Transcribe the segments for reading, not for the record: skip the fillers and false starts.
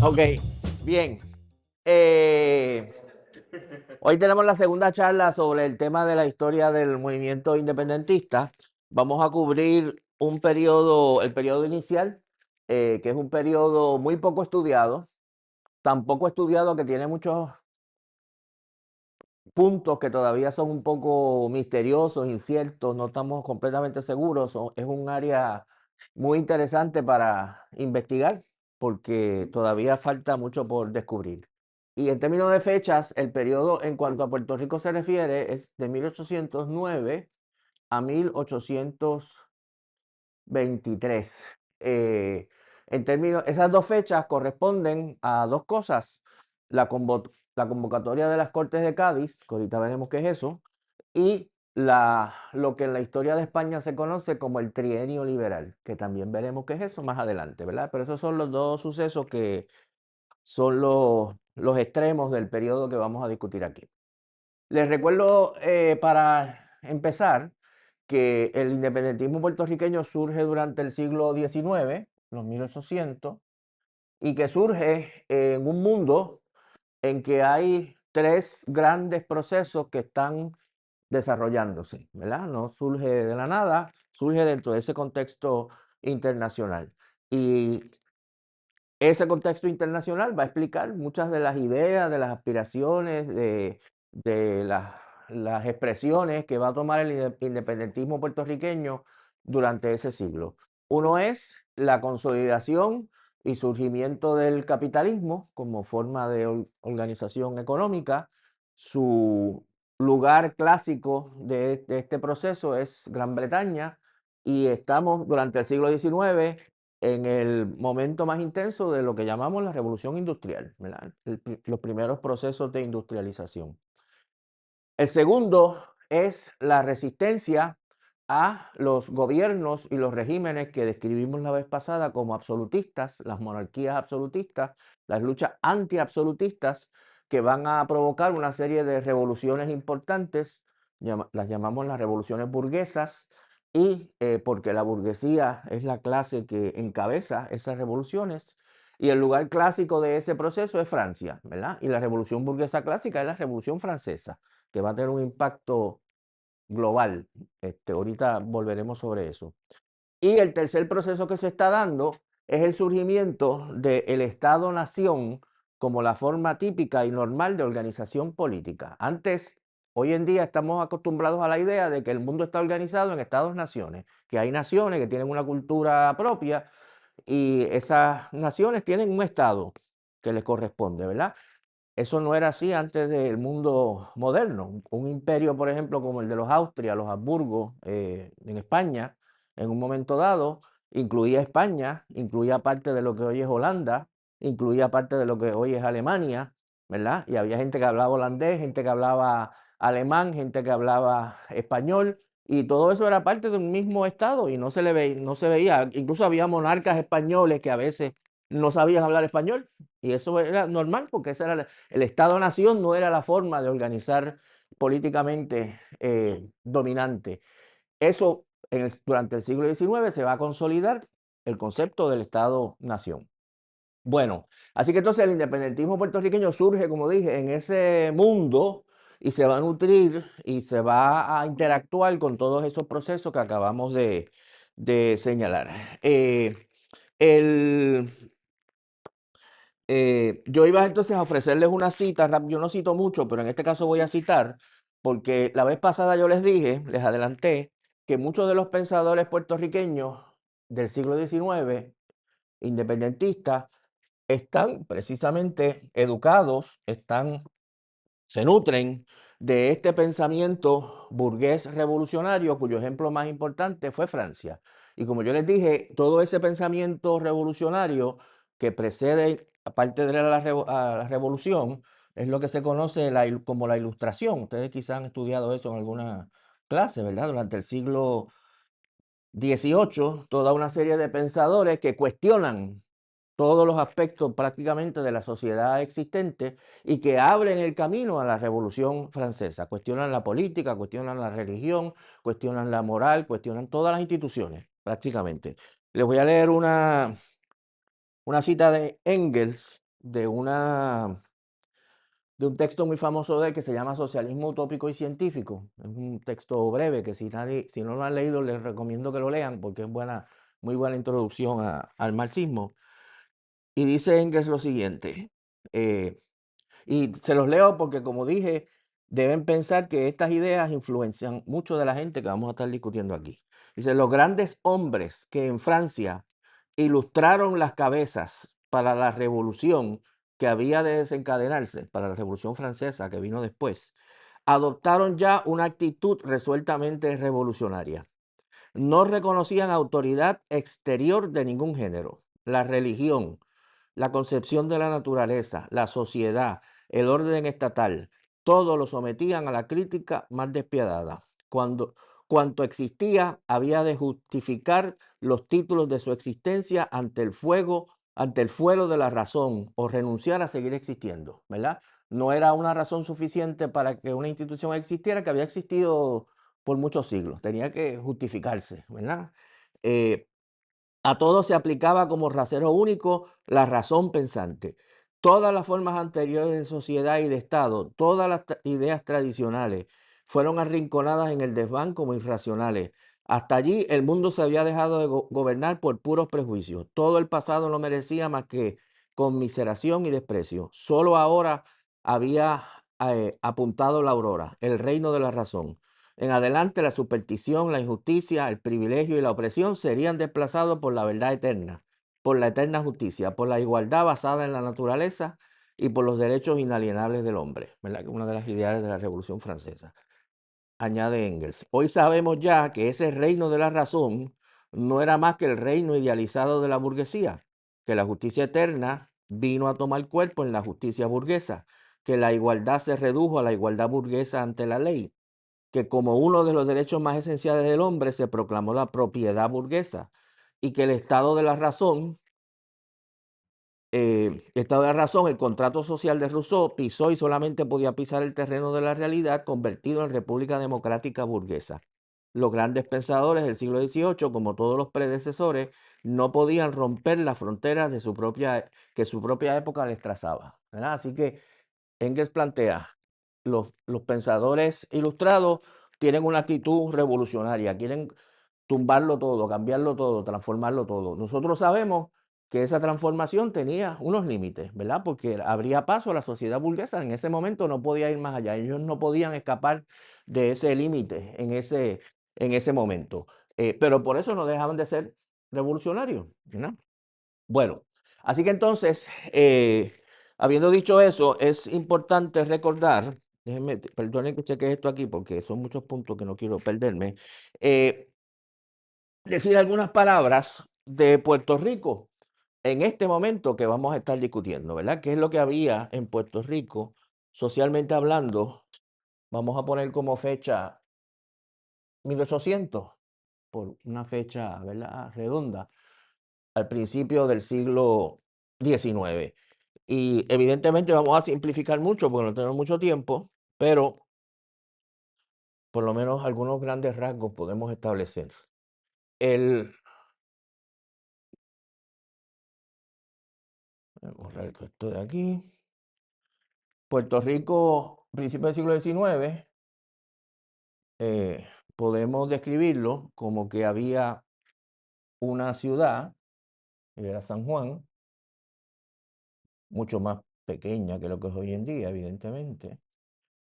Ok, bien. Eh, Hoy tenemos la segunda charla sobre el tema de la historia del movimiento independentista. Vamos a cubrir un periodo, el periodo inicial, que es un periodo muy poco estudiado, tan poco estudiado que tiene muchos puntos que todavía son un poco misteriosos, inciertos, no estamos completamente seguros. Es un área muy interesante para investigar porque todavía falta mucho por descubrir. Y en términos de fechas, el periodo en cuanto a Puerto Rico se refiere es de 1809 a 1823. En términos, esas dos fechas corresponden a dos cosas: la convocatoria de las Cortes de Cádiz, que ahorita veremos qué es eso, y lo que en la historia de España se conoce como el trienio liberal, que también veremos qué es eso más adelante, ¿verdad? Pero esos son los dos sucesos que son los extremos del periodo que vamos a discutir aquí. Les recuerdo, para empezar, que el independentismo puertorriqueño surge durante el siglo XIX, los 1800, y que surge en un mundo en que hay tres grandes procesos que están desarrollándose, ¿verdad? No surge de la nada, surge dentro de ese contexto internacional. Y ese contexto internacional va a explicar muchas de las ideas, de las aspiraciones, de las expresiones que va a tomar el independentismo puertorriqueño durante ese siglo. Uno es la consolidación y surgimiento del capitalismo como forma de organización económica. Su lugar clásico de este proceso es Gran Bretaña, y estamos durante el siglo XIX en el momento más intenso de lo que llamamos la revolución industrial, ¿verdad? Los primeros procesos de industrialización. El segundo es la resistencia a los gobiernos y los regímenes que describimos la vez pasada como absolutistas, las monarquías absolutistas, las luchas antiabsolutistas que van a provocar una serie de revoluciones importantes, las llamamos las revoluciones burguesas, y porque la burguesía es la clase que encabeza esas revoluciones, y el lugar clásico de ese proceso es Francia, ¿verdad? Y la revolución burguesa clásica es la revolución francesa, que va a tener un impacto global. Ahorita volveremos sobre eso. Y el tercer proceso que se está dando es el surgimiento del Estado-nación como la forma típica y normal de organización política. Hoy en día estamos acostumbrados a la idea de que el mundo está organizado en estados-naciones, que hay naciones que tienen una cultura propia y esas naciones tienen un estado que les corresponde, ¿verdad? Eso no era así antes del mundo moderno. Un imperio, por ejemplo, como el de los Austria, los Habsburgo, en España, en un momento dado, incluía España, incluía parte de lo que hoy es Holanda, incluía parte de lo que hoy es Alemania, ¿verdad? Y había gente que hablaba holandés, gente que hablaba alemán, gente que hablaba español, y todo eso era parte de un mismo estado y no se veía. Incluso había monarcas españoles que a veces no sabían hablar español, y eso era normal porque esa era el Estado-nación, no era la forma de organizar políticamente dominante. Eso durante el siglo XIX se va a consolidar el concepto del Estado-nación. Bueno, así que entonces el independentismo puertorriqueño surge, como dije, en ese mundo, y se va a nutrir y se va a interactuar con todos esos procesos que acabamos de señalar. El, yo iba entonces a ofrecerles una cita, yo no cito mucho, pero en este caso voy a citar, porque la vez pasada yo les dije, les adelanté, que muchos de los pensadores puertorriqueños del siglo XIX, independentistas, están precisamente educados, se nutren de este pensamiento burgués revolucionario, cuyo ejemplo más importante fue Francia. Y como yo les dije, todo ese pensamiento revolucionario que precede, aparte de a la revolución, es lo que se conoce como la Ilustración. Ustedes quizás han estudiado eso en alguna clase, ¿verdad? Durante el siglo XVIII, toda una serie de pensadores que cuestionan todos los aspectos prácticamente de la sociedad existente y que abren el camino a la Revolución Francesa. Cuestionan la política, cuestionan la religión, cuestionan la moral, cuestionan todas las instituciones. prácticamente. Les voy a leer una cita de Engels de un texto muy famoso de él que se llama Socialismo utópico y científico. Es un texto breve que si no lo han leído, les recomiendo que lo lean porque es muy buena introducción al marxismo. Y dice Engels lo siguiente, y se los leo porque, como dije, deben pensar que estas ideas influencian mucho de la gente que vamos a estar discutiendo aquí. Dice, los grandes hombres que en Francia ilustraron las cabezas para la revolución que había de desencadenarse, para la Revolución Francesa que vino después, adoptaron ya una actitud resueltamente revolucionaria. No reconocían autoridad exterior de ningún género. La religión, la concepción de la naturaleza, la sociedad, el orden estatal, todo lo sometían a la crítica más despiadada. Cuanto existía había de justificar los títulos de su existencia ante el fuero de la razón o renunciar a seguir existiendo, ¿verdad? No era una razón suficiente para que una institución existiera, que había existido por muchos siglos, tenía que justificarse, ¿verdad? Eh, a todo se aplicaba como rasero único la razón pensante. Todas las formas anteriores de sociedad y de Estado, todas las ideas tradicionales, fueron arrinconadas en el desván como irracionales. Hasta allí el mundo se había dejado de gobernar por puros prejuicios. Todo el pasado no merecía más que conmiseración y desprecio. Solo ahora había apuntado la aurora, el reino de la razón. En adelante la superstición, la injusticia, el privilegio y la opresión serían desplazados por la verdad eterna, por la eterna justicia, por la igualdad basada en la naturaleza y por los derechos inalienables del hombre, ¿verdad? Que es una de las ideales de la Revolución Francesa. Añade Engels. Hoy sabemos ya que ese reino de la razón no era más que el reino idealizado de la burguesía, que la justicia eterna vino a tomar cuerpo en la justicia burguesa, que la igualdad se redujo a la igualdad burguesa ante la ley, que como uno de los derechos más esenciales del hombre se proclamó la propiedad burguesa y que el estado de la razón, el contrato social de Rousseau pisó y solamente podía pisar el terreno de la realidad convertido en república democrática burguesa. Los grandes pensadores del siglo XVIII, como todos los predecesores, no podían romper las fronteras que su propia época les trazaba, ¿verdad? Así que Engels plantea, los pensadores ilustrados tienen una actitud revolucionaria, quieren tumbarlo todo, cambiarlo todo, transformarlo todo. Nosotros sabemos que esa transformación tenía unos límites, ¿verdad? Porque habría paso a la sociedad burguesa, en ese momento no podía ir más allá, ellos no podían escapar de ese límite en ese momento. Pero por eso no dejaban de ser revolucionarios, ¿no? Bueno, así que entonces, habiendo dicho eso, es importante recordar, perdonen que cheque esto aquí porque son muchos puntos que no quiero perderme, decir algunas palabras de Puerto Rico en este momento que vamos a estar discutiendo, ¿verdad? ¿Qué es lo que había en Puerto Rico socialmente hablando? Vamos a poner como fecha 1800, por una fecha, ¿verdad? Redonda, al principio del siglo XIX. Y evidentemente vamos a simplificar mucho porque no tenemos mucho tiempo, pero por lo menos algunos grandes rasgos podemos establecer. El, Voy a borrar esto de aquí. Puerto Rico, principio del siglo XIX, podemos describirlo como que había una ciudad, que era San Juan, mucho más pequeña que lo que es hoy en día, evidentemente,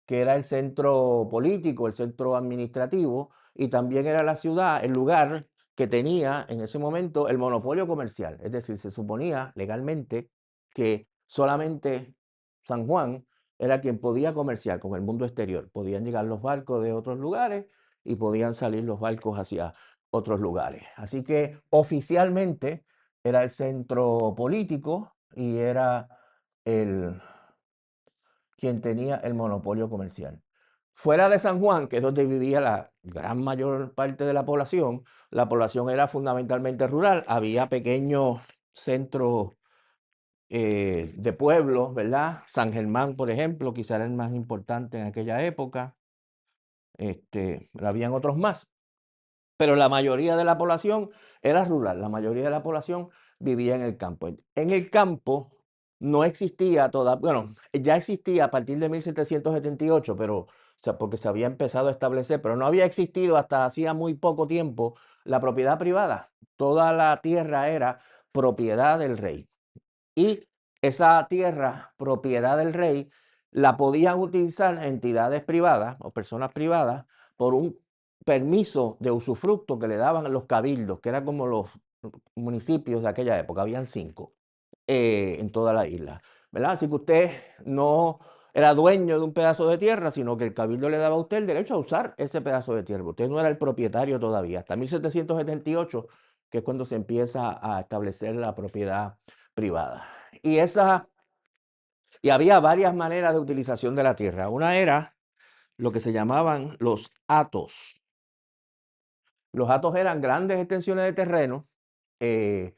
que era el centro político, el centro administrativo, y también era la ciudad, el lugar que tenía en ese momento el monopolio comercial. Es decir, se suponía legalmente que solamente San Juan era quien podía comerciar con el mundo exterior. Podían llegar los barcos de otros lugares y podían salir los barcos hacia otros lugares. Así que oficialmente era el centro político y era el, quien tenía el monopolio comercial. Fuera de San Juan, que es donde vivía la gran mayor parte de la población era fundamentalmente rural, había pequeños centros de pueblos, ¿verdad? San Germán, por ejemplo, quizá era el más importante en aquella época, habían otros más, pero la mayoría de la población era rural, la mayoría de la población vivía en el campo. En el campo no existía toda, bueno, ya existía a partir de 1778, pero, o sea, porque se había empezado a establecer, pero no había existido hasta hacía muy poco tiempo la propiedad privada. Toda la tierra era propiedad del rey. Y esa tierra, propiedad del rey, la podían utilizar entidades privadas o personas privadas por un permiso de usufructo que le daban los cabildos, que eran como los municipios de aquella época, habían 5 en toda la isla, ¿verdad? Así que usted no era dueño de un pedazo de tierra, sino que el cabildo le daba a usted el derecho a usar ese pedazo de tierra. Usted no era el propietario todavía, hasta 1778, que es cuando se empieza a establecer la propiedad privada. Y, y había varias maneras de utilización de la tierra. Una era lo que se llamaban los hatos. Los hatos eran grandes extensiones de terreno eh,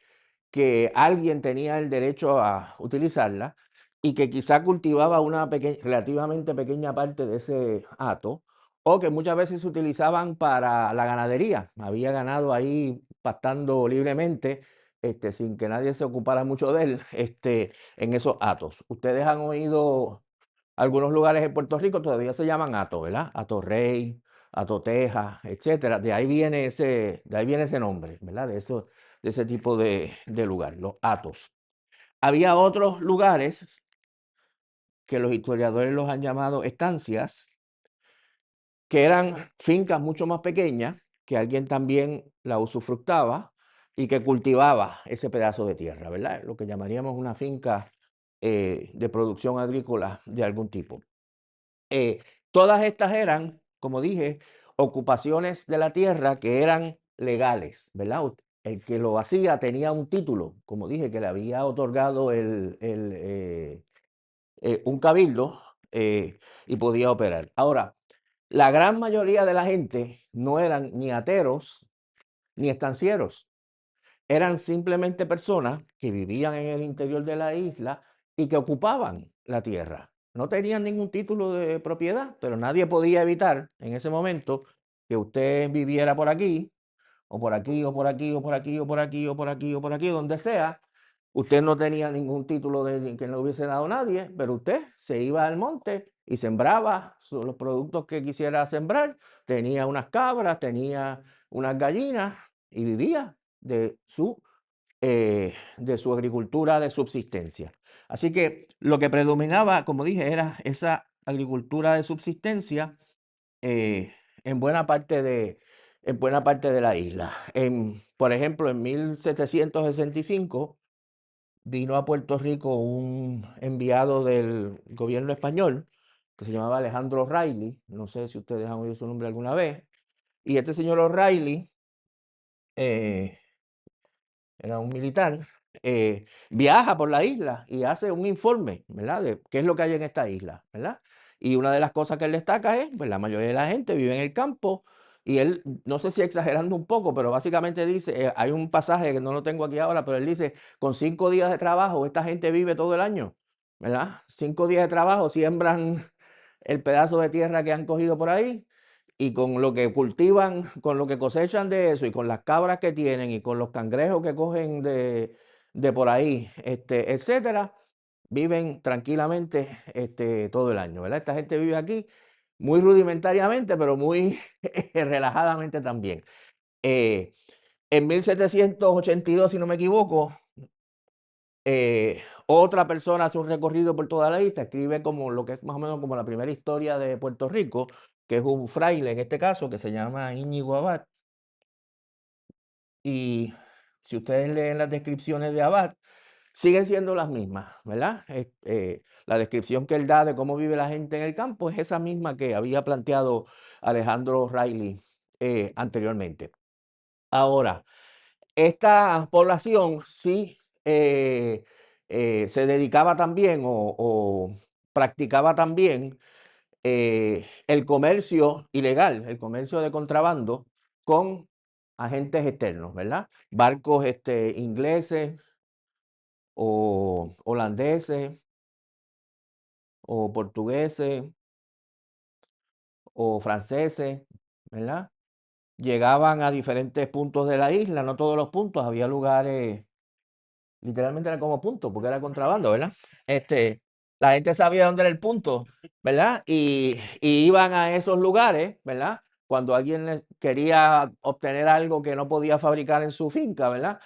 que alguien tenía el derecho a utilizarla y que quizá cultivaba una relativamente pequeña parte de ese hato, o que muchas veces se utilizaban para la ganadería. Había ganado ahí pastando libremente, sin que nadie se ocupara mucho de él, en esos hatos. Ustedes han oído algunos lugares en Puerto Rico todavía se llaman hatos, ¿verdad? Hato Rey, Hato Tejas, etcétera. De ahí viene ese nombre, ¿verdad? De ese tipo de lugar, los hatos. Había otros lugares que los historiadores los han llamado estancias, que eran fincas mucho más pequeñas, que alguien también la usufructaba y que cultivaba ese pedazo de tierra, ¿verdad? Lo que llamaríamos una finca de producción agrícola de algún tipo. Eh, Todas estas eran, como dije, ocupaciones de la tierra que eran legales, ¿verdad? El que lo hacía tenía un título, como dije, que le había otorgado un cabildo y podía operar. Ahora, la gran mayoría de la gente no eran ni ateros ni estancieros. Eran simplemente personas que vivían en el interior de la isla y que ocupaban la tierra. No tenían ningún título de propiedad, pero nadie podía evitar en ese momento que usted viviera por aquí, o por aquí, o por aquí, o por aquí, o por aquí, o por aquí, o por aquí, donde sea. Usted no tenía ningún título de que no hubiese dado nadie, pero usted se iba al monte y sembraba los productos que quisiera sembrar. Tenía unas cabras, tenía unas gallinas y vivía de su agricultura de subsistencia. Así que lo que predominaba, como dije, era esa agricultura de subsistencia eh, en buena parte de la isla. Por ejemplo, en 1765 vino a Puerto Rico un enviado del gobierno español que se llamaba Alejandro O'Reilly. No sé si ustedes han oído su nombre alguna vez. Y este señor O'Reilly eh, era un militar, viaja por la isla y hace un informe, ¿verdad? De qué es lo que hay en esta isla, ¿verdad? Y una de las cosas que él destaca es, pues la mayoría de la gente vive en el campo y él, no sé si exagerando un poco, pero básicamente dice, hay un pasaje que no lo tengo aquí ahora, pero él dice, con 5 días de trabajo, esta gente vive todo el año, ¿verdad? 5 días de trabajo, siembran el pedazo de tierra que han cogido por ahí y con lo que cultivan, con lo que cosechan de eso y con las cabras que tienen y con los cangrejos que cogen de por ahí, etcétera, viven tranquilamente todo el año, ¿verdad? Esta gente vive aquí muy rudimentariamente, pero muy relajadamente también. Eh, en 1782, si no me equivoco, otra persona hace un recorrido por toda la isla, escribe como lo que es más o menos como la primera historia de Puerto Rico, que es un fraile en este caso, que se llama Íñigo Abad. Y si ustedes leen las descripciones de Abad, siguen siendo las mismas, ¿verdad? La descripción que él da de cómo vive la gente en el campo es esa misma que había planteado Alejandro O'Reilly anteriormente. Ahora, esta población sí se dedicaba también o practicaba también el comercio ilegal, el comercio de contrabando con agentes externos, ¿verdad? Barcos ingleses o holandeses o portugueses o franceses, ¿verdad? llegaban a diferentes puntos de la isla, no todos los puntos, había lugares, literalmente eran como puntos, porque era contrabando, ¿verdad? La gente sabía dónde era el punto, ¿verdad? Y iban a esos lugares, ¿verdad? Cuando alguien quería obtener algo que no podía fabricar en su finca, ¿verdad?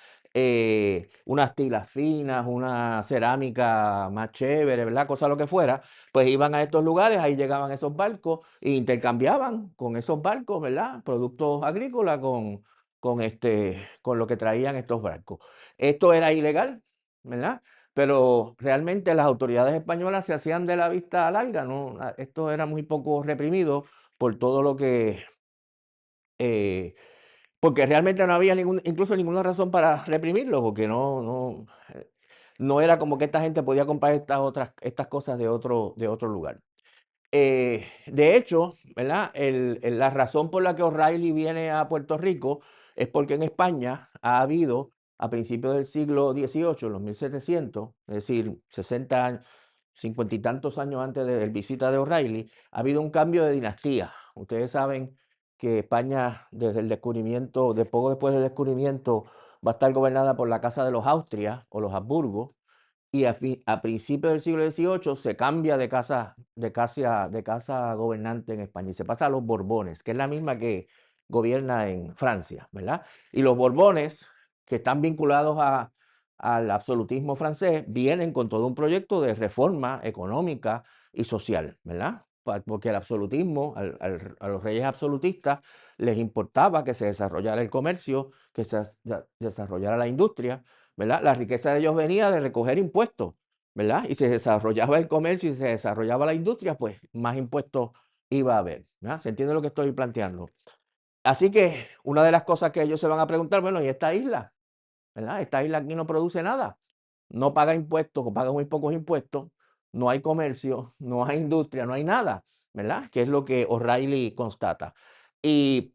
Unas tilas finas, una cerámica más chévere, ¿verdad? Cosa lo que fuera, pues iban a estos lugares, ahí llegaban esos barcos e intercambiaban con esos barcos, ¿verdad? Productos agrícolas con lo que traían estos barcos. Esto era ilegal, ¿verdad? Pero realmente las autoridades españolas se hacían de la vista larga, ¿no? Esto era muy poco reprimido por todo lo que, eh, porque realmente no había incluso ninguna razón para reprimirlo, porque no era como que esta gente podía comprar estas cosas de otro lugar. De hecho, ¿verdad? La razón por la que O'Reilly viene a Puerto Rico es porque en España ha habido, a principios del siglo XVIII, los 1700, es decir, 60 años, 50 y tantos años antes de la visita de O'Reilly, ha habido un cambio de dinastía. Ustedes saben que España, desde el descubrimiento, de poco después del descubrimiento, va a estar gobernada por la Casa de los Austrias o los Habsburgo, y a principios del siglo XVIII se cambia de casa gobernante en España y se pasa a los Borbones, que es la misma que gobierna en Francia, ¿verdad? Y los Borbones, que están vinculados al absolutismo francés, vienen con todo un proyecto de reforma económica y social, ¿verdad? Porque el absolutismo, a los reyes absolutistas, les importaba que se desarrollara el comercio, que se desarrollara la industria, ¿verdad? La riqueza de ellos venía de recoger impuestos, ¿verdad? Y se desarrollaba el comercio y se desarrollaba la industria, pues más impuestos iba a haber, ¿verdad? ¿Se entiende lo que estoy planteando? Así que una de las cosas que ellos se van a preguntar, bueno, ¿y esta isla? ¿Verdad? Esta isla aquí no produce nada, no paga impuestos o paga muy pocos impuestos, no hay comercio, no hay industria, no hay nada, ¿verdad? Que es lo que O'Reilly constata. Y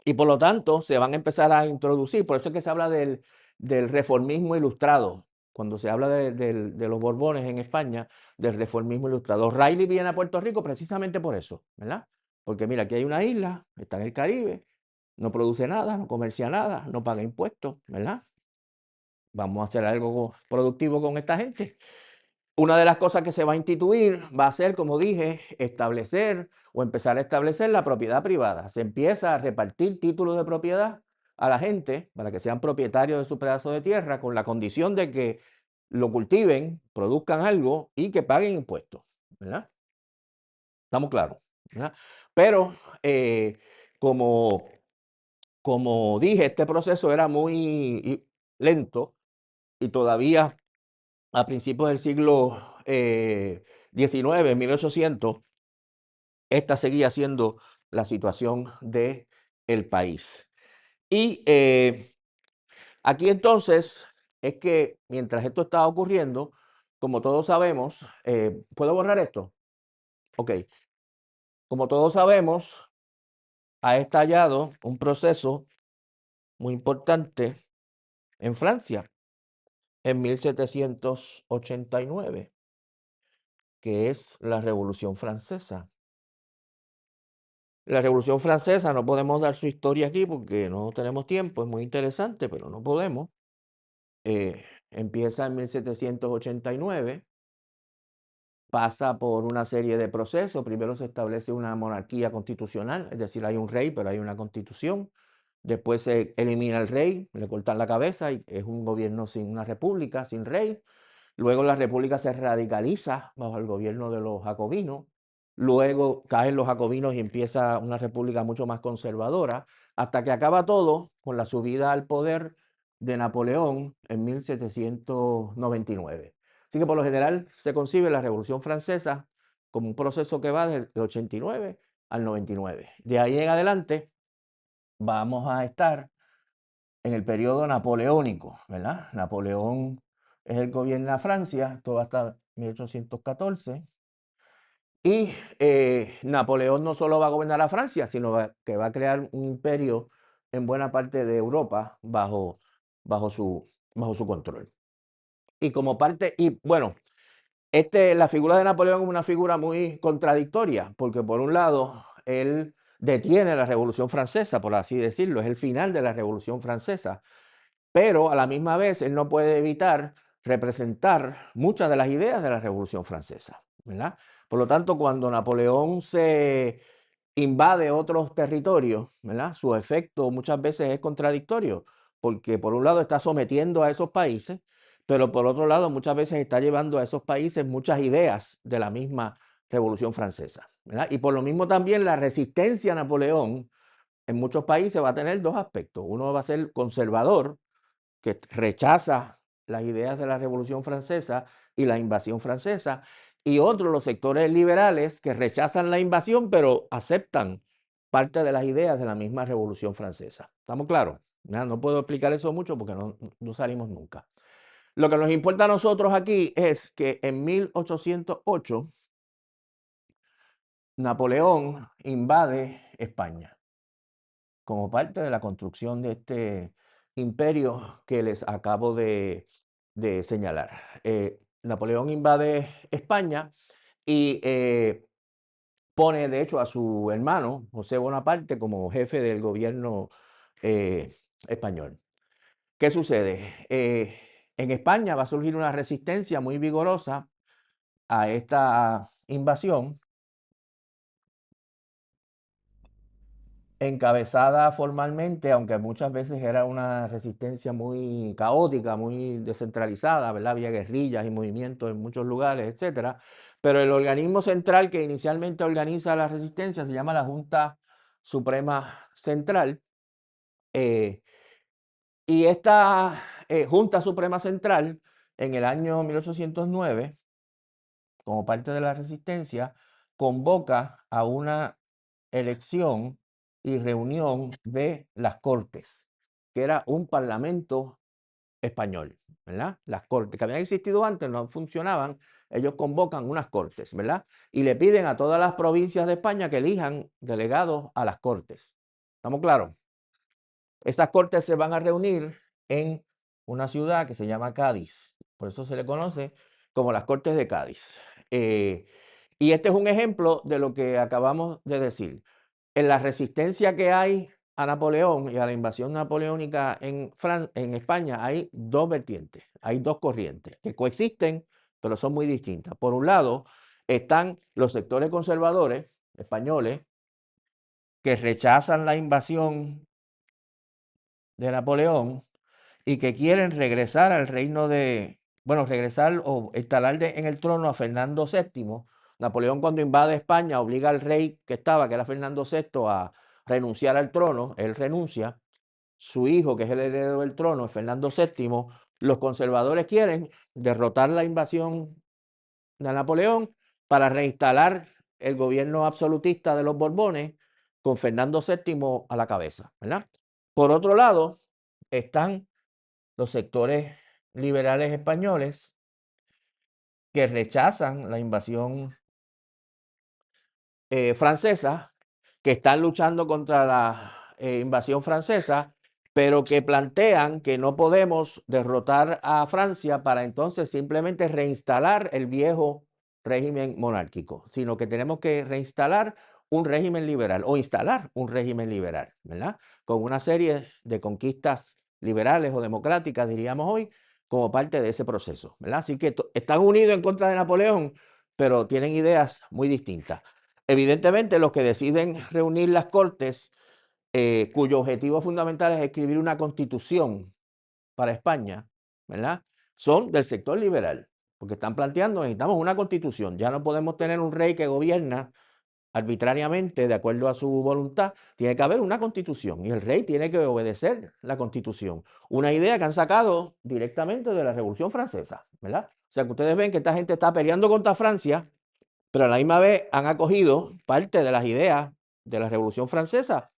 y por lo tanto, se van a empezar a introducir, por eso es que se habla del reformismo ilustrado, cuando se habla de los Borbones en España, del reformismo ilustrado. O'Reilly viene a Puerto Rico precisamente por eso, ¿verdad? Porque mira, aquí hay una isla, está en el Caribe, no produce nada, no comercia nada, no paga impuestos, ¿verdad? Vamos a hacer algo productivo con esta gente. Una de las cosas que se va a instituir va a ser, como dije, establecer o empezar a establecer la propiedad privada. Se empieza a repartir títulos de propiedad a la gente para que sean propietarios de su pedazo de tierra con la condición de que lo cultiven, produzcan algo y que paguen impuestos, ¿verdad? Estamos claros, ¿verdad? Pero como, como dije, este proceso era muy lento y todavía a principios del siglo XIX, en 1800, esta seguía siendo la situación del país. Y aquí entonces es que mientras esto estaba ocurriendo, como todos sabemos, ¿puedo borrar esto? Ok, como todos sabemos, ha estallado un proceso muy importante en Francia en 1789, que es la Revolución Francesa. La Revolución Francesa, no podemos dar su historia aquí porque no tenemos tiempo, es muy interesante, pero no podemos. Empieza en 1789, pasa por una serie de procesos. Primero se establece una monarquía constitucional, es decir, hay un rey, pero hay una constitución. Después se elimina el rey, le cortan la cabeza y es un gobierno sin una república, sin rey. Luego la república se radicaliza bajo el gobierno de los jacobinos. Luego caen los jacobinos y empieza una república mucho más conservadora, hasta que acaba todo con la subida al poder de Napoleón en 1799. Así que por lo general se concibe la Revolución Francesa como un proceso que va desde el 89 al 99. De ahí en adelante vamos a estar en el periodo napoleónico, ¿verdad? Napoleón es el que gobierna Francia, todo hasta 1814. Y Napoleón no solo va a gobernar a Francia, sino que va a crear un imperio en buena parte de Europa bajo su control. Y como parte, y bueno, la figura de Napoleón es una figura muy contradictoria, porque por un lado, él detiene la Revolución Francesa, por así decirlo, es el final de la Revolución Francesa, pero a la misma vez él no puede evitar representar muchas de las ideas de la Revolución Francesa, ¿verdad? Por lo tanto, cuando Napoleón se invade otros territorios, ¿verdad? Su efecto muchas veces es contradictorio, porque por un lado está sometiendo a esos países, pero por otro lado muchas veces está llevando a esos países muchas ideas de la misma Revolución Francesa, ¿verdad? Y por lo mismo también la resistencia a Napoleón en muchos países va a tener dos aspectos. Uno va a ser conservador, que rechaza las ideas de la Revolución Francesa y la invasión francesa, y otros, los sectores liberales, que rechazan la invasión, pero aceptan parte de las ideas de la misma Revolución Francesa. ¿Estamos claros? No puedo explicar eso mucho porque no salimos nunca. Lo que nos importa a nosotros aquí es que en 1808 Napoleón invade España como parte de la construcción de este imperio que les acabo de señalar. Napoleón invade España y pone, de hecho, a su hermano, José Bonaparte, como jefe del gobierno español. ¿Qué sucede? En España va a surgir una resistencia muy vigorosa a esta invasión, encabezada formalmente, aunque muchas veces era una resistencia muy caótica, muy descentralizada, ¿verdad? Había guerrillas y movimientos en muchos lugares, etcétera. Pero el organismo central que inicialmente organiza la resistencia se llama la Junta Suprema Central. Y esta Junta Suprema Central, en el año 1809, como parte de la resistencia, convoca a una elección y reunión de las Cortes, que era un parlamento español, ¿verdad? Las Cortes que habían existido antes no funcionaban, ellos convocan unas Cortes, ¿verdad? Y le piden a todas las provincias de España que elijan delegados a las Cortes. ¿Estamos claros? Esas Cortes se van a reunir en una ciudad que se llama Cádiz, por eso se le conoce como las Cortes de Cádiz. Y este es un ejemplo de lo que acabamos de decir. En la resistencia que hay a Napoleón y a la invasión napoleónica en España hay dos vertientes, hay dos corrientes que coexisten, pero son muy distintas. Por un lado, están los sectores conservadores españoles que rechazan la invasión de Napoleón y que quieren regresar al reino regresar o instalar en el trono a Fernando VII. Napoleón, cuando invade España, obliga al rey que era Fernando VI, a renunciar al trono. Él renuncia. Su hijo, que es el heredero del trono, es Fernando VII. Los conservadores quieren derrotar la invasión de Napoleón para reinstalar el gobierno absolutista de los Borbones con Fernando VII a la cabeza, ¿verdad? Por otro lado, están los sectores liberales españoles que rechazan la invasión francesa, que están luchando contra la invasión francesa, pero que plantean que no podemos derrotar a Francia para entonces simplemente reinstalar el viejo régimen monárquico, sino que tenemos que reinstalar un régimen liberal o instalar un régimen liberal, ¿verdad? Con una serie de conquistas liberales o democráticas, diríamos hoy, como parte de ese proceso, ¿verdad? Así que están unidos en contra de Napoleón, pero tienen ideas muy distintas. Evidentemente, los que deciden reunir las Cortes, cuyo objetivo fundamental es escribir una constitución para España, ¿verdad? Son del sector liberal, porque están planteando, necesitamos una constitución, ya no podemos tener un rey que gobierna arbitrariamente de acuerdo a su voluntad, tiene que haber una constitución y el rey tiene que obedecer la constitución. Una idea que han sacado directamente de la Revolución Francesa, ¿verdad? O sea que ustedes ven que esta gente está peleando contra Francia, pero a la misma vez han acogido parte de las ideas de la Revolución Francesa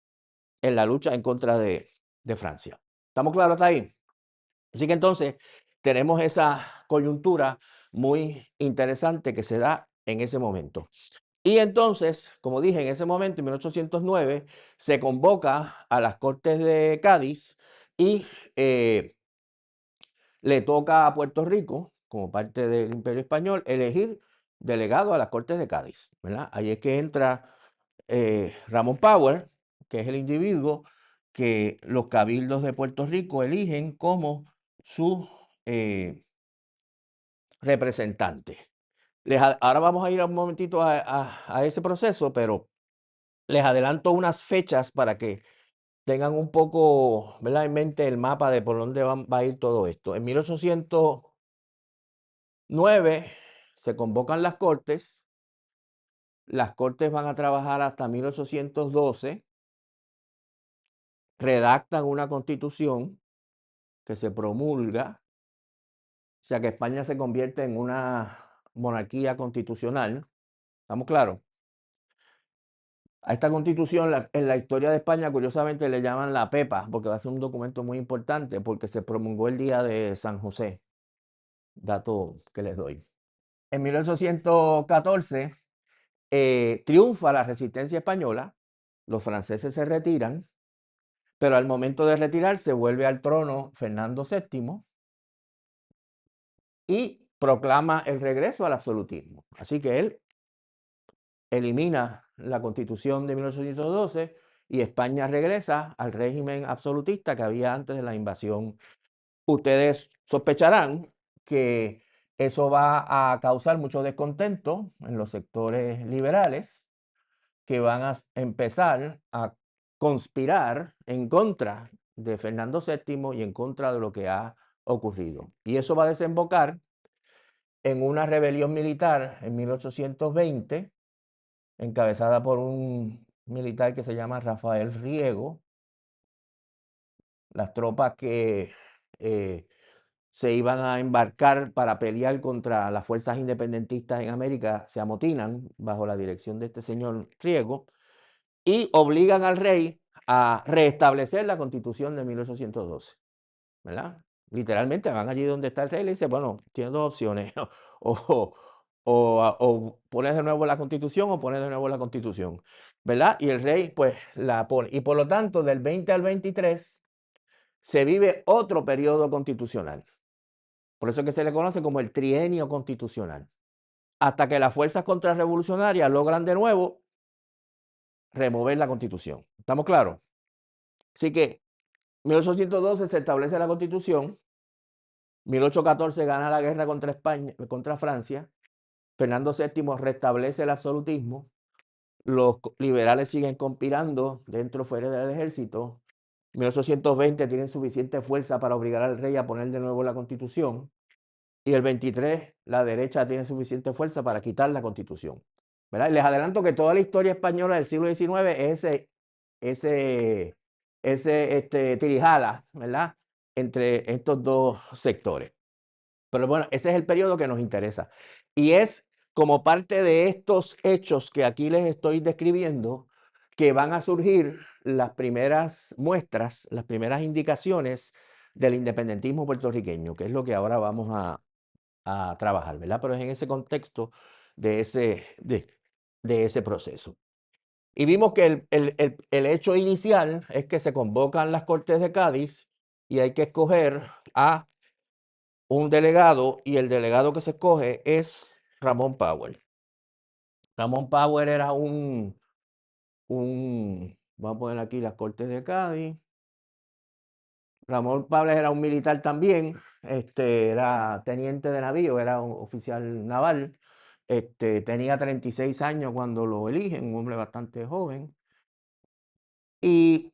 en la lucha en contra de Francia. ¿Estamos claros hasta ahí? Así que entonces tenemos esa coyuntura muy interesante que se da en ese momento. Y entonces, como dije, en ese momento, en 1809, se convoca a las Cortes de Cádiz y le toca a Puerto Rico, como parte del Imperio Español, elegir delegado a las Cortes de Cádiz, ¿verdad? Ahí es que entra Ramón Power, que es el individuo que los cabildos de Puerto Rico eligen como su representante. Ahora vamos a ir un momentito a ese proceso, pero les adelanto unas fechas para que tengan un poco, ¿verdad?, en mente el mapa de por dónde va a ir todo esto. En 1809 se convocan las cortes van a trabajar hasta 1812, redactan una constitución que se promulga, o sea que España se convierte en una monarquía constitucional. ¿Estamos claros? A esta constitución en la historia de España, curiosamente, le llaman la Pepa, porque va a ser un documento muy importante, porque se promulgó el día de San José. Dato que les doy. En 1814 triunfa la resistencia española, los franceses se retiran, pero al momento de retirarse vuelve al trono Fernando VII y proclama el regreso al absolutismo. Así que él elimina la Constitución de 1812 y España regresa al régimen absolutista que había antes de la invasión. Ustedes sospecharán que eso va a causar mucho descontento en los sectores liberales, que van a empezar a conspirar en contra de Fernando VII y en contra de lo que ha ocurrido. Y eso va a desembocar en una rebelión militar en 1820, encabezada por un militar que se llama Rafael Riego. Las tropas que se iban a embarcar para pelear contra las fuerzas independentistas en América se amotinan bajo la dirección de este señor Riego y obligan al rey a restablecer la Constitución de 1812, ¿verdad? Literalmente van allí donde está el rey y le dice, bueno, tiene dos opciones, o pones de nuevo la Constitución o pones de nuevo la Constitución, ¿verdad? Y el rey pues la pone. Y por lo tanto, del 20 al 23 se vive otro periodo constitucional. Por eso es que se le conoce como el trienio constitucional. Hasta que las fuerzas contrarrevolucionarias logran de nuevo remover la Constitución. ¿Estamos claros? Así que 1812 se establece la Constitución, 1814 gana la guerra contra España, contra Francia, Fernando VII restablece el absolutismo, los liberales siguen conspirando dentro o fuera del ejército, 1820 tienen suficiente fuerza para obligar al rey a poner de nuevo la Constitución, y el 23 la derecha tiene suficiente fuerza para quitar la Constitución, ¿verdad? Y les adelanto que toda la historia española del siglo XIX es ese tirijala, ¿verdad?, entre estos dos sectores. Pero bueno, ese es el periodo que nos interesa. Y es como parte de estos hechos que aquí les estoy describiendo que van a surgir las primeras muestras, las primeras indicaciones del independentismo puertorriqueño, que es lo que ahora vamos a trabajar, ¿verdad? Pero es en ese contexto de ese proceso. Y vimos que el hecho inicial es que se convocan las Cortes de Cádiz y hay que escoger a un delegado, y el delegado que se escoge es Ramón Powell. Ramón Powell era vamos a poner aquí las Cortes de Cádiz. Ramón Powell era un militar también, era teniente de navío, era un oficial naval. Tenía 36 años cuando lo eligen, un hombre bastante joven. Y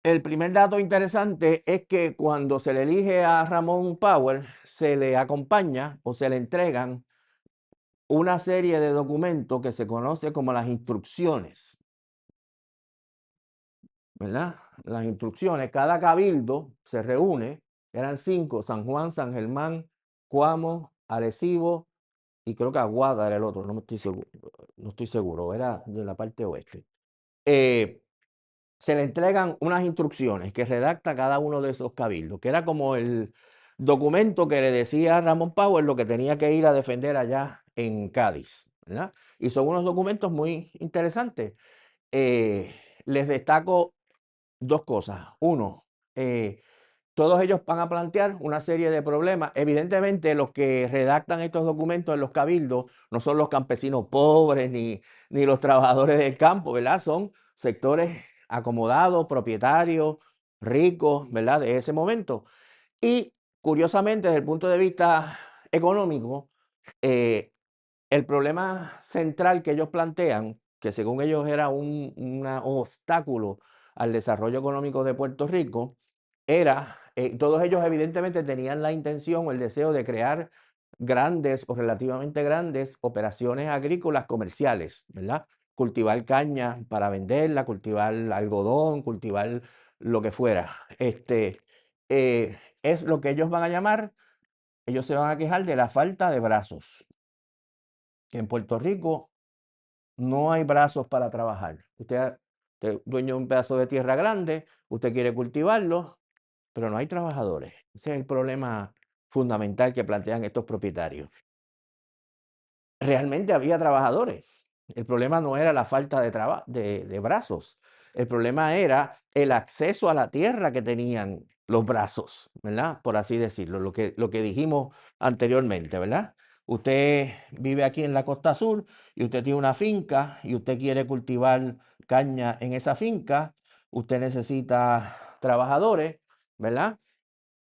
el primer dato interesante es que cuando se le elige a Ramón Powell, se le acompaña o se le entregan una serie de documentos que se conoce como las instrucciones, ¿verdad? Las instrucciones, cada cabildo se reúne, eran 5, San Juan, San Germán, Cuamo, Arecibo y creo que Aguada era el otro, no estoy seguro, era de la parte oeste. Se le entregan unas instrucciones que redacta cada uno de esos cabildos, que era como el documento que le decía a Ramón Powell lo que tenía que ir a defender allá en Cádiz, ¿verdad? Y son unos documentos muy interesantes. Les destaco dos cosas. Uno, todos ellos van a plantear una serie de problemas. Evidentemente, los que redactan estos documentos en los cabildos no son los campesinos pobres ni los trabajadores del campo, ¿verdad? Son sectores acomodados, propietarios, ricos, ¿verdad? De ese momento. Y curiosamente, desde el punto de vista económico, eh, el problema central que ellos plantean, que según ellos era un obstáculo al desarrollo económico de Puerto Rico, era, todos ellos evidentemente tenían la intención o el deseo de crear grandes o relativamente grandes operaciones agrícolas comerciales, ¿verdad? Cultivar caña para venderla, cultivar algodón, cultivar lo que fuera. Es lo que ellos van a llamar, ellos se van a quejar de la falta de brazos, que en Puerto Rico no hay brazos para trabajar. Usted es dueño de un pedazo de tierra grande, usted quiere cultivarlo, pero no hay trabajadores. Ese es el problema fundamental que plantean estos propietarios. Realmente había trabajadores. El problema no era la falta de brazos. El problema era el acceso a la tierra que tenían los brazos, ¿verdad? Por así decirlo, lo que dijimos anteriormente, ¿verdad? Usted vive aquí en la costa sur y usted tiene una finca y usted quiere cultivar caña en esa finca, usted necesita trabajadores, ¿verdad?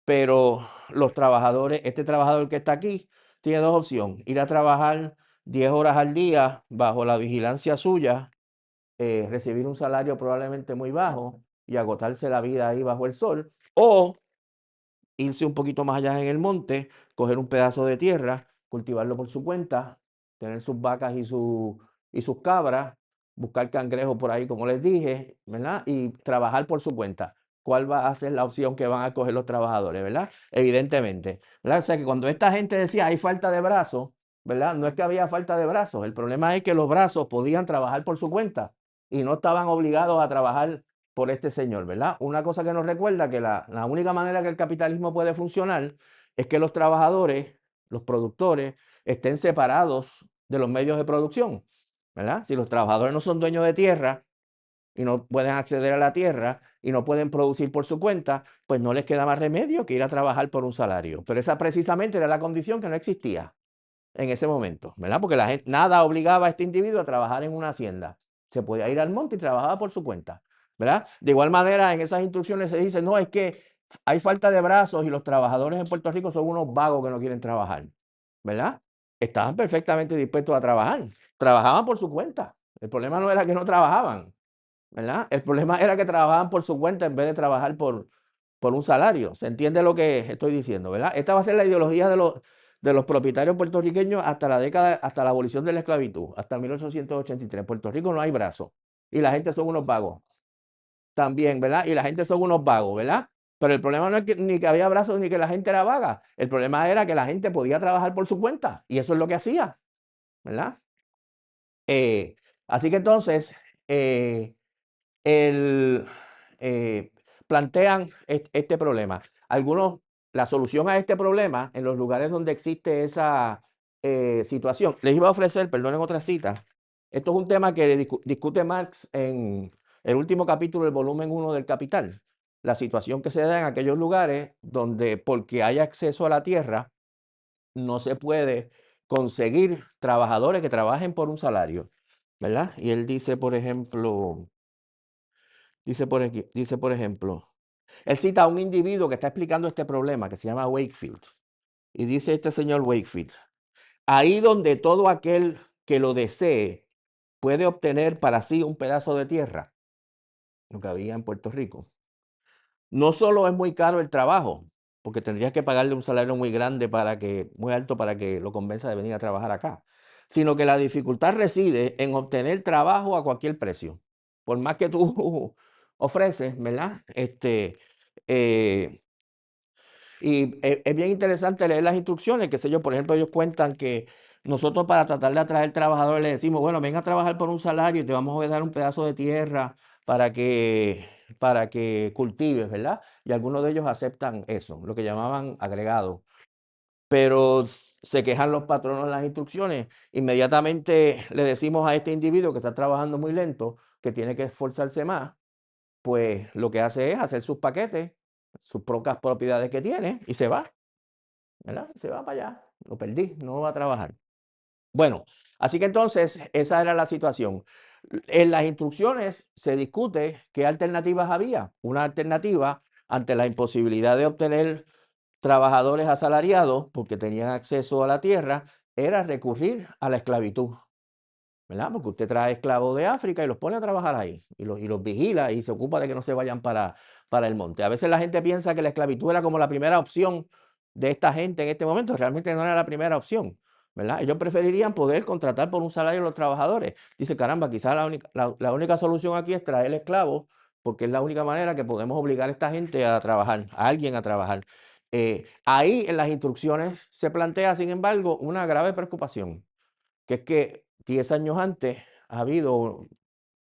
Pero los trabajadores, este trabajador que está aquí, tiene dos opciones: ir a trabajar 10 horas al día bajo la vigilancia suya, recibir un salario probablemente muy bajo y agotarse la vida ahí bajo el sol, o irse un poquito más allá en el monte, coger un pedazo de tierra, cultivarlo por su cuenta, tener sus vacas y sus cabras, buscar cangrejos por ahí, como les dije, ¿verdad? Y trabajar por su cuenta. ¿Cuál va a ser la opción que van a coger los trabajadores, verdad? Evidentemente, ¿verdad? O sea que cuando esta gente decía hay falta de brazos, ¿verdad? No es que había falta de brazos, el problema es que los brazos podían trabajar por su cuenta y no estaban obligados a trabajar por este señor, ¿verdad? Una cosa que nos recuerda que la única manera que el capitalismo puede funcionar es que los trabajadores, los productores, estén separados de los medios de producción, ¿verdad? Si los trabajadores no son dueños de tierra y no pueden acceder a la tierra y no pueden producir por su cuenta, pues no les queda más remedio que ir a trabajar por un salario. Pero esa precisamente era la condición que no existía en ese momento, ¿verdad? Porque la gente, nada obligaba a este individuo a trabajar en una hacienda. Se podía ir al monte y trabajaba por su cuenta, ¿verdad? De igual manera, en esas instrucciones se dice, no, es que hay falta de brazos y los trabajadores en Puerto Rico son unos vagos que no quieren trabajar, ¿verdad? Estaban perfectamente dispuestos a trabajar, trabajaban por su cuenta. El problema no era que no trabajaban, ¿verdad? El problema era que trabajaban por su cuenta en vez de trabajar por un salario. ¿Se entiende lo que estoy diciendo, verdad? Esta va a ser la ideología de los propietarios puertorriqueños hasta la abolición de la esclavitud, hasta 1883. En Puerto Rico no hay brazos y la gente son unos vagos también, ¿verdad? Y la gente son unos vagos, ¿verdad? Pero el problema no es ni que había brazos ni que la gente era vaga. El problema era que la gente podía trabajar por su cuenta y eso es lo que hacía, ¿verdad? Así que entonces, eh, el, eh, plantean este problema. Algunos, la solución a este problema, en los lugares donde existe esa situación, les iba a ofrecer, perdonen otra cita, esto es un tema que discute Marx en el último capítulo del volumen 1 del Capital, la situación que se da en aquellos lugares donde, porque hay acceso a la tierra, no se puede conseguir trabajadores que trabajen por un salario, ¿verdad? Y él dice, por ejemplo, dice, por ejemplo, él cita a un individuo que está explicando este problema, que se llama Wakefield. Y dice este señor Wakefield, ahí donde todo aquel que lo desee puede obtener para sí un pedazo de tierra, lo que había en Puerto Rico, no solo es muy caro el trabajo, porque tendrías que pagarle un salario muy alto para que lo convenza de venir a trabajar acá, sino que la dificultad reside en obtener trabajo a cualquier precio. Por más que tú ofreces, ¿verdad? Eh, y es bien interesante leer las instrucciones, que sé yo, por ejemplo, ellos cuentan que nosotros para tratar de atraer trabajadores les decimos, bueno, ven a trabajar por un salario y te vamos a dar un pedazo de tierra para que cultives, ¿verdad? Y algunos de ellos aceptan eso, lo que llamaban agregado. Pero se quejan los patronos en las instrucciones. Inmediatamente le decimos a este individuo que está trabajando muy lento, que tiene que esforzarse más, pues lo que hace es hacer sus paquetes sus pocas propiedades que tiene y se va, ¿verdad? Se va para allá, lo perdí, no va a trabajar. Bueno, así que entonces esa era la situación. En las instrucciones se discute qué alternativas había. Una alternativa ante la imposibilidad de obtener trabajadores asalariados porque tenían acceso a la tierra era recurrir a la esclavitud, ¿verdad? Porque usted trae esclavos de África y los pone a trabajar ahí y los vigila y se ocupa de que no se vayan para el monte. A veces la gente piensa que la esclavitud era como la primera opción de esta gente en este momento. Realmente no era la primera opción, ¿verdad? Ellos preferirían poder contratar por un salario a los trabajadores. Dice, caramba, quizás la única solución aquí es traer esclavos porque es la única manera que podemos obligar a esta gente a trabajar, a alguien a trabajar. Ahí en las instrucciones se plantea, sin embargo, una grave preocupación, que es que 10 años antes ha habido,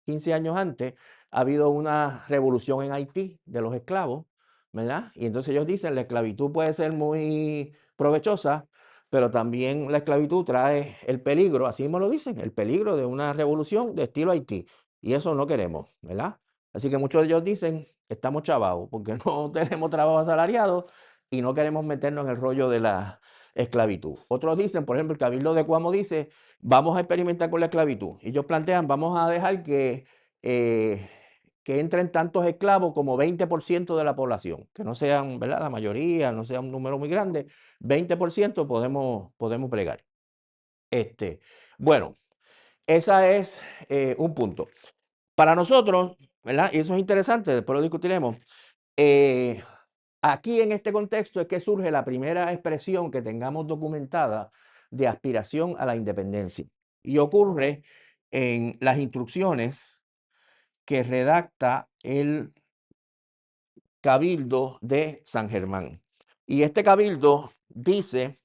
15 años antes, ha habido una revolución en Haití de los esclavos, ¿verdad? Y entonces ellos dicen, la esclavitud puede ser muy provechosa, pero también la esclavitud trae el peligro, así mismo lo dicen, el peligro de una revolución de estilo Haití. Y eso no queremos, ¿verdad? Así que muchos de ellos dicen, estamos chavados porque no tenemos trabajo asalariado y no queremos meternos en el rollo de la esclavitud. Otros dicen, por ejemplo, el Cabildo de Cuamo dice, vamos a experimentar con la esclavitud. Y ellos plantean, vamos a dejar eh, que entren tantos esclavos como 20% de la población, que no sean, ¿verdad?, la mayoría, no sea un número muy grande, 20% podemos bregar. Bueno, ese es un punto. Para nosotros, ¿verdad? Y eso es interesante, después lo discutiremos. Aquí en este contexto es que surge la primera expresión que tengamos documentada de aspiración a la independencia. Y ocurre en las instrucciones que redacta el Cabildo de San Germán. Y este cabildo dice,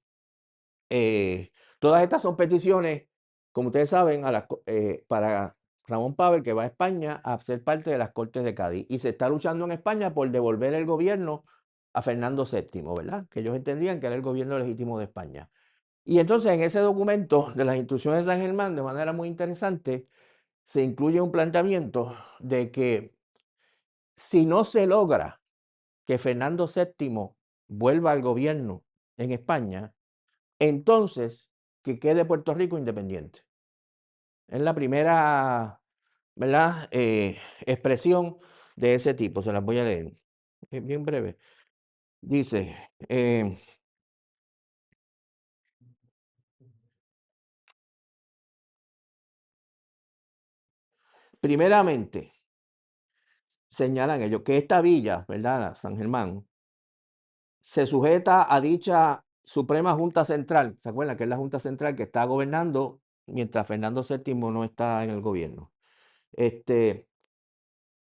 todas estas son peticiones, como ustedes saben, para Ramón Pavel, que va a España a ser parte de las Cortes de Cádiz. Y se está luchando en España por devolver el gobierno a Fernando VII, ¿verdad? Que ellos entendían que era el gobierno legítimo de España. Y entonces en ese documento de las instrucciones de San Germán, de manera muy interesante, se incluye un planteamiento de que si no se logra que Fernando VII vuelva al gobierno en España, entonces que quede Puerto Rico independiente. Es la primera, ¿verdad?, expresión de ese tipo. Se las voy a leer. Es bien breve. Dice, primeramente, señalan ellos que esta villa, ¿verdad?, San Germán, se sujeta a dicha Suprema Junta Central. ¿Se acuerdan que es la Junta Central que está gobernando mientras Fernando VII no está en el gobierno?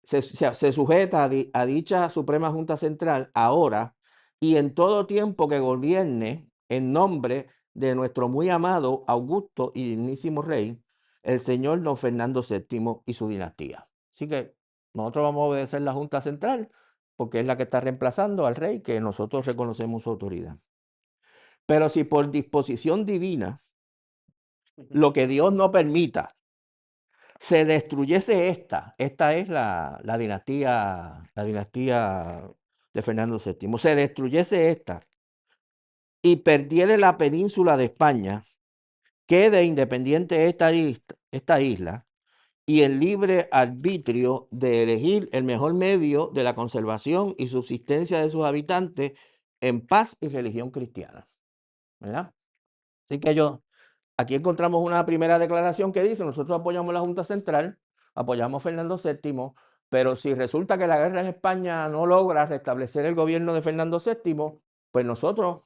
Se sujeta a dicha Suprema Junta Central ahora y en todo tiempo que gobierne en nombre de nuestro muy amado, augusto y dignísimo rey, el señor don Fernando VII y su dinastía. Así que nosotros vamos a obedecer la Junta Central porque es la que está reemplazando al rey, que nosotros reconocemos su autoridad. Pero si por disposición divina, lo que Dios no permita, se destruyese esta es la dinastía de Fernando VII, se destruyese esta y perdiere la península de España, quede independiente esta isla y el libre arbitrio de elegir el mejor medio de la conservación y subsistencia de sus habitantes en paz y religión cristiana, ¿verdad? Así que aquí encontramos una primera declaración que dice, nosotros apoyamos la Junta Central, apoyamos a Fernando VII, pero si resulta que la guerra en España no logra restablecer el gobierno de Fernando VII, pues nosotros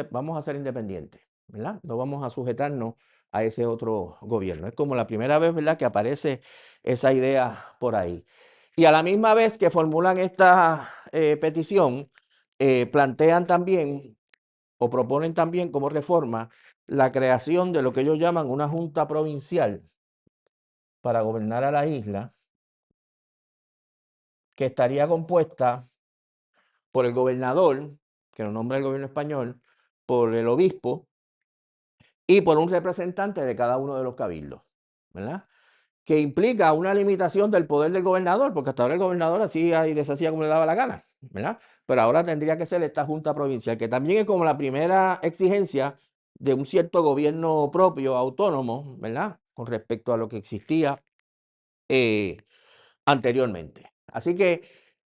vamos a ser independientes, ¿verdad? No vamos a sujetarnos a ese otro gobierno. Es como la primera vez, ¿verdad?, que aparece esa idea por ahí. Y a la misma vez que formulan esta petición, plantean también o proponen también como reforma la creación de lo que ellos llaman una junta provincial para gobernar a la isla, que estaría compuesta por el gobernador, que lo nombra el gobierno español, por el obispo y por un representante de cada uno de los cabildos, ¿verdad? Que implica una limitación del poder del gobernador, porque hasta ahora el gobernador hacía y deshacía como le daba la gana, ¿verdad? Pero ahora tendría que ser esta Junta Provincial, que también es como la primera exigencia de un cierto gobierno propio, autónomo, ¿verdad? Con respecto a lo que existía eh, anteriormente. Así que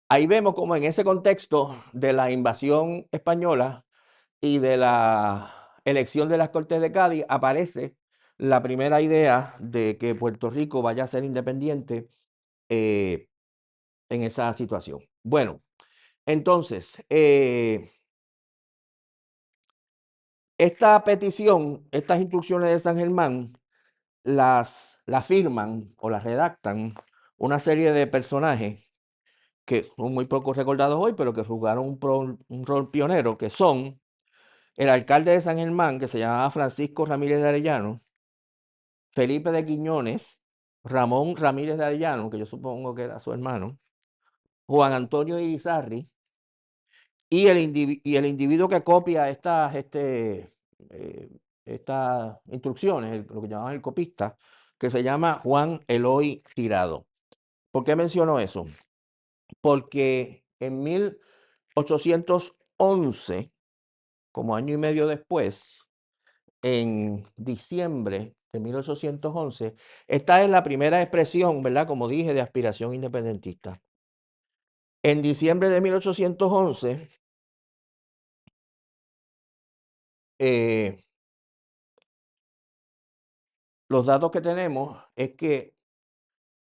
ahí vemos como en ese contexto de la invasión española y de la elección de las Cortes de Cádiz aparece la primera idea de que Puerto Rico vaya a ser independiente en esa situación. Bueno, entonces, esta petición, estas instrucciones de San Germán, las firman o las redactan una serie de personajes que son muy pocos recordados hoy, pero que jugaron un rol pionero, que son el alcalde de San Germán, que se llamaba Francisco Ramírez de Arellano, Felipe de Quiñones, Ramón Ramírez de Arellano, que yo supongo que era su hermano, Juan Antonio Irizarry, y el individuo que copia estas instrucciones, lo que llamaban el copista, que se llama Juan Eloy Tirado. ¿Por qué menciono eso? Porque en 1811, como año y medio después, en diciembre de 1811, esta es la primera expresión, ¿verdad? Como dije, de aspiración independentista. En diciembre de 1811, los datos que tenemos es que,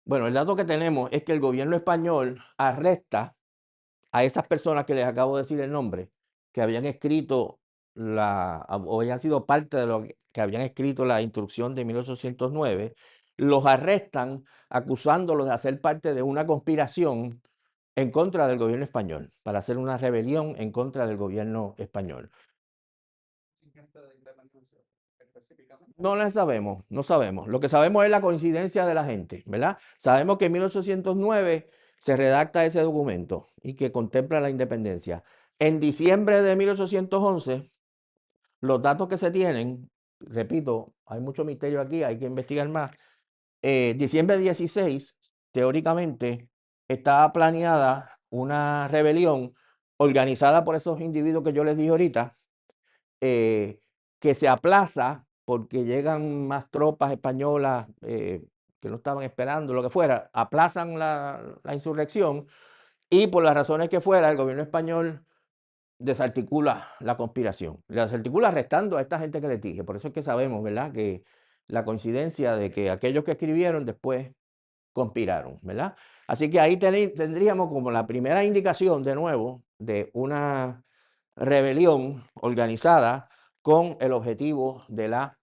bueno, el dato que tenemos es que el gobierno español arresta a esas personas que les acabo de decir el nombre, que habían escrito o habían sido parte de lo que habían escrito la instrucción de 1809, los arrestan acusándolos de hacer parte de una conspiración en contra del gobierno español, para hacer una rebelión en contra del gobierno español. No la sabemos, no sabemos. Lo que sabemos es la coincidencia de la gente, ¿verdad? Sabemos que en 1809 se redacta ese documento y que contempla la independencia. En diciembre de 1811, los datos que se tienen, repito, hay mucho misterio aquí, hay que investigar más. Diciembre 16, teóricamente, estaba planeada una rebelión organizada por esos individuos que yo les dije ahorita, que se aplaza porque llegan más tropas españolas que no estaban esperando, lo que fuera, aplazan la insurrección y por las razones que fuera, el gobierno español desarticula la conspiración, la desarticula arrestando a esta gente que les dije. Por eso es que sabemos, ¿verdad?, que la coincidencia de que aquellos que escribieron después conspiraron, ¿verdad? Así que ahí tendríamos como la primera indicación de nuevo de una rebelión organizada con el objetivo de la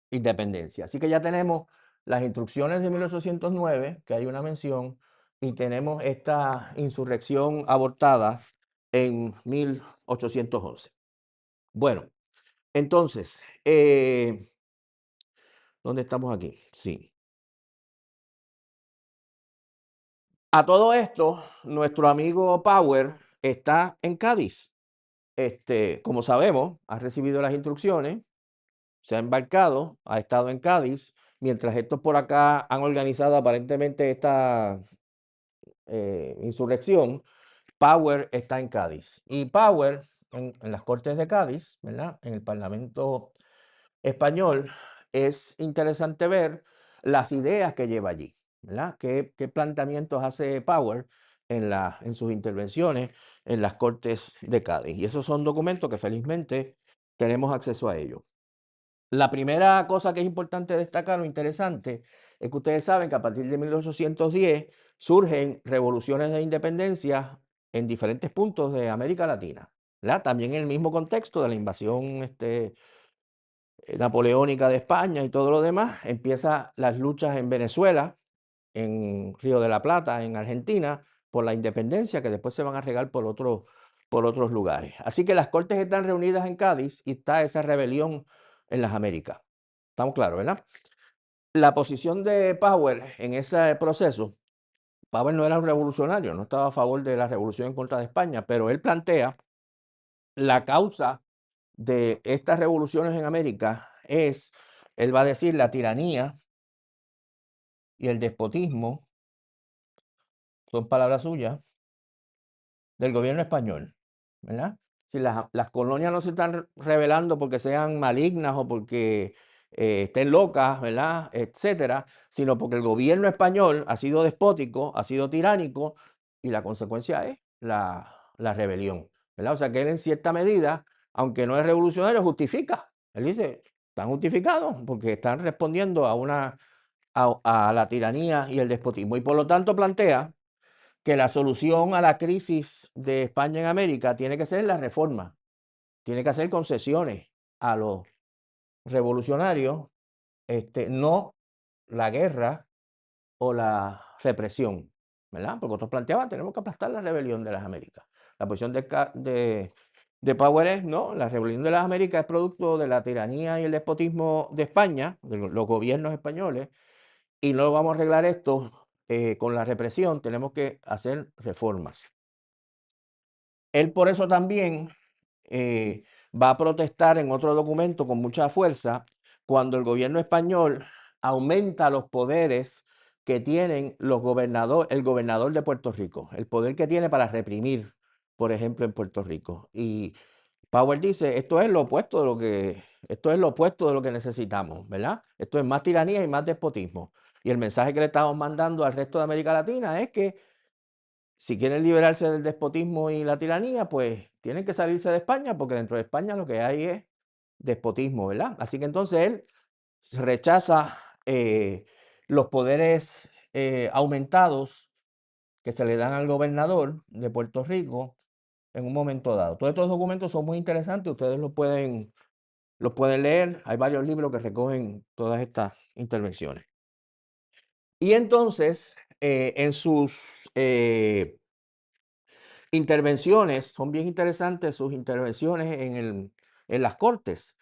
independencia. Así que ya tenemos las instrucciones de 1809, que hay una mención, y tenemos esta insurrección abortada en 1811. Bueno, entonces, ¿dónde estamos aquí? Sí. A todo esto, nuestro amigo Power está en Cádiz. Como sabemos, ha recibido las instrucciones, se ha embarcado, ha estado en Cádiz, mientras estos por acá han organizado aparentemente esta insurrección. Power está en Cádiz. Y Power, en las Cortes de Cádiz, ¿verdad?, en el Parlamento español, es interesante ver las ideas que lleva allí, ¿verdad? ¿Qué planteamientos hace Power en sus intervenciones en las Cortes de Cádiz? Y esos son documentos que felizmente tenemos acceso a ellos. La primera cosa que es importante destacar o interesante es que ustedes saben que a partir de 1810 surgen revoluciones de independencia en diferentes puntos de América Latina, ¿verdad? También en el mismo contexto de la invasión napoleónica de España y todo lo demás, empiezan las luchas en Venezuela, en Río de la Plata, en Argentina, por la independencia, que después se van a regar por otros lugares. Así que las Cortes están reunidas en Cádiz y está esa rebelión en las Américas. Estamos claros, ¿verdad? La posición de Power en ese proceso, Power no era un revolucionario, no estaba a favor de la revolución en contra de España, pero él plantea la causa de estas revoluciones en América es, él va a decir, la tiranía y el despotismo, son palabras suyas, del gobierno español, ¿verdad? Si las colonias no se están rebelando porque sean malignas o porque estén locas, ¿verdad? Etcétera, sino porque el gobierno español ha sido despótico, ha sido tiránico y la consecuencia es la rebelión, ¿verdad? O sea que él en cierta medida, aunque no es revolucionario, justifica. Él dice, están justificados porque están respondiendo a la tiranía y el despotismo. Y por lo tanto plantea que la solución a la crisis de España en América tiene que ser la reforma, tiene que hacer concesiones a los revolucionarios, no la guerra o la represión, ¿verdad? Porque otros planteaban, tenemos que aplastar la rebelión de las Américas. La posición de Power es, no, la rebelión de las Américas es producto de la tiranía y el despotismo de España, de los gobiernos españoles, y no vamos a arreglar esto con la represión, tenemos que hacer reformas. Él por eso también va a protestar en otro documento con mucha fuerza cuando el gobierno español aumenta los poderes que tienen el gobernador de Puerto Rico, el poder que tiene para reprimir, por ejemplo, en Puerto Rico. Y Powell dice, esto es lo opuesto de lo que necesitamos, ¿verdad? Esto es más tiranía y más despotismo. Y el mensaje que le estamos mandando al resto de América Latina es que si quieren liberarse del despotismo y la tiranía, pues tienen que salirse de España, porque dentro de España lo que hay es despotismo, ¿verdad? Así que entonces él rechaza los poderes aumentados que se le dan al gobernador de Puerto Rico en un momento dado. Todos estos documentos son muy interesantes, ustedes los pueden leer, hay varios libros que recogen todas estas intervenciones. Y entonces, en sus intervenciones, son bien interesantes sus intervenciones en las cortes,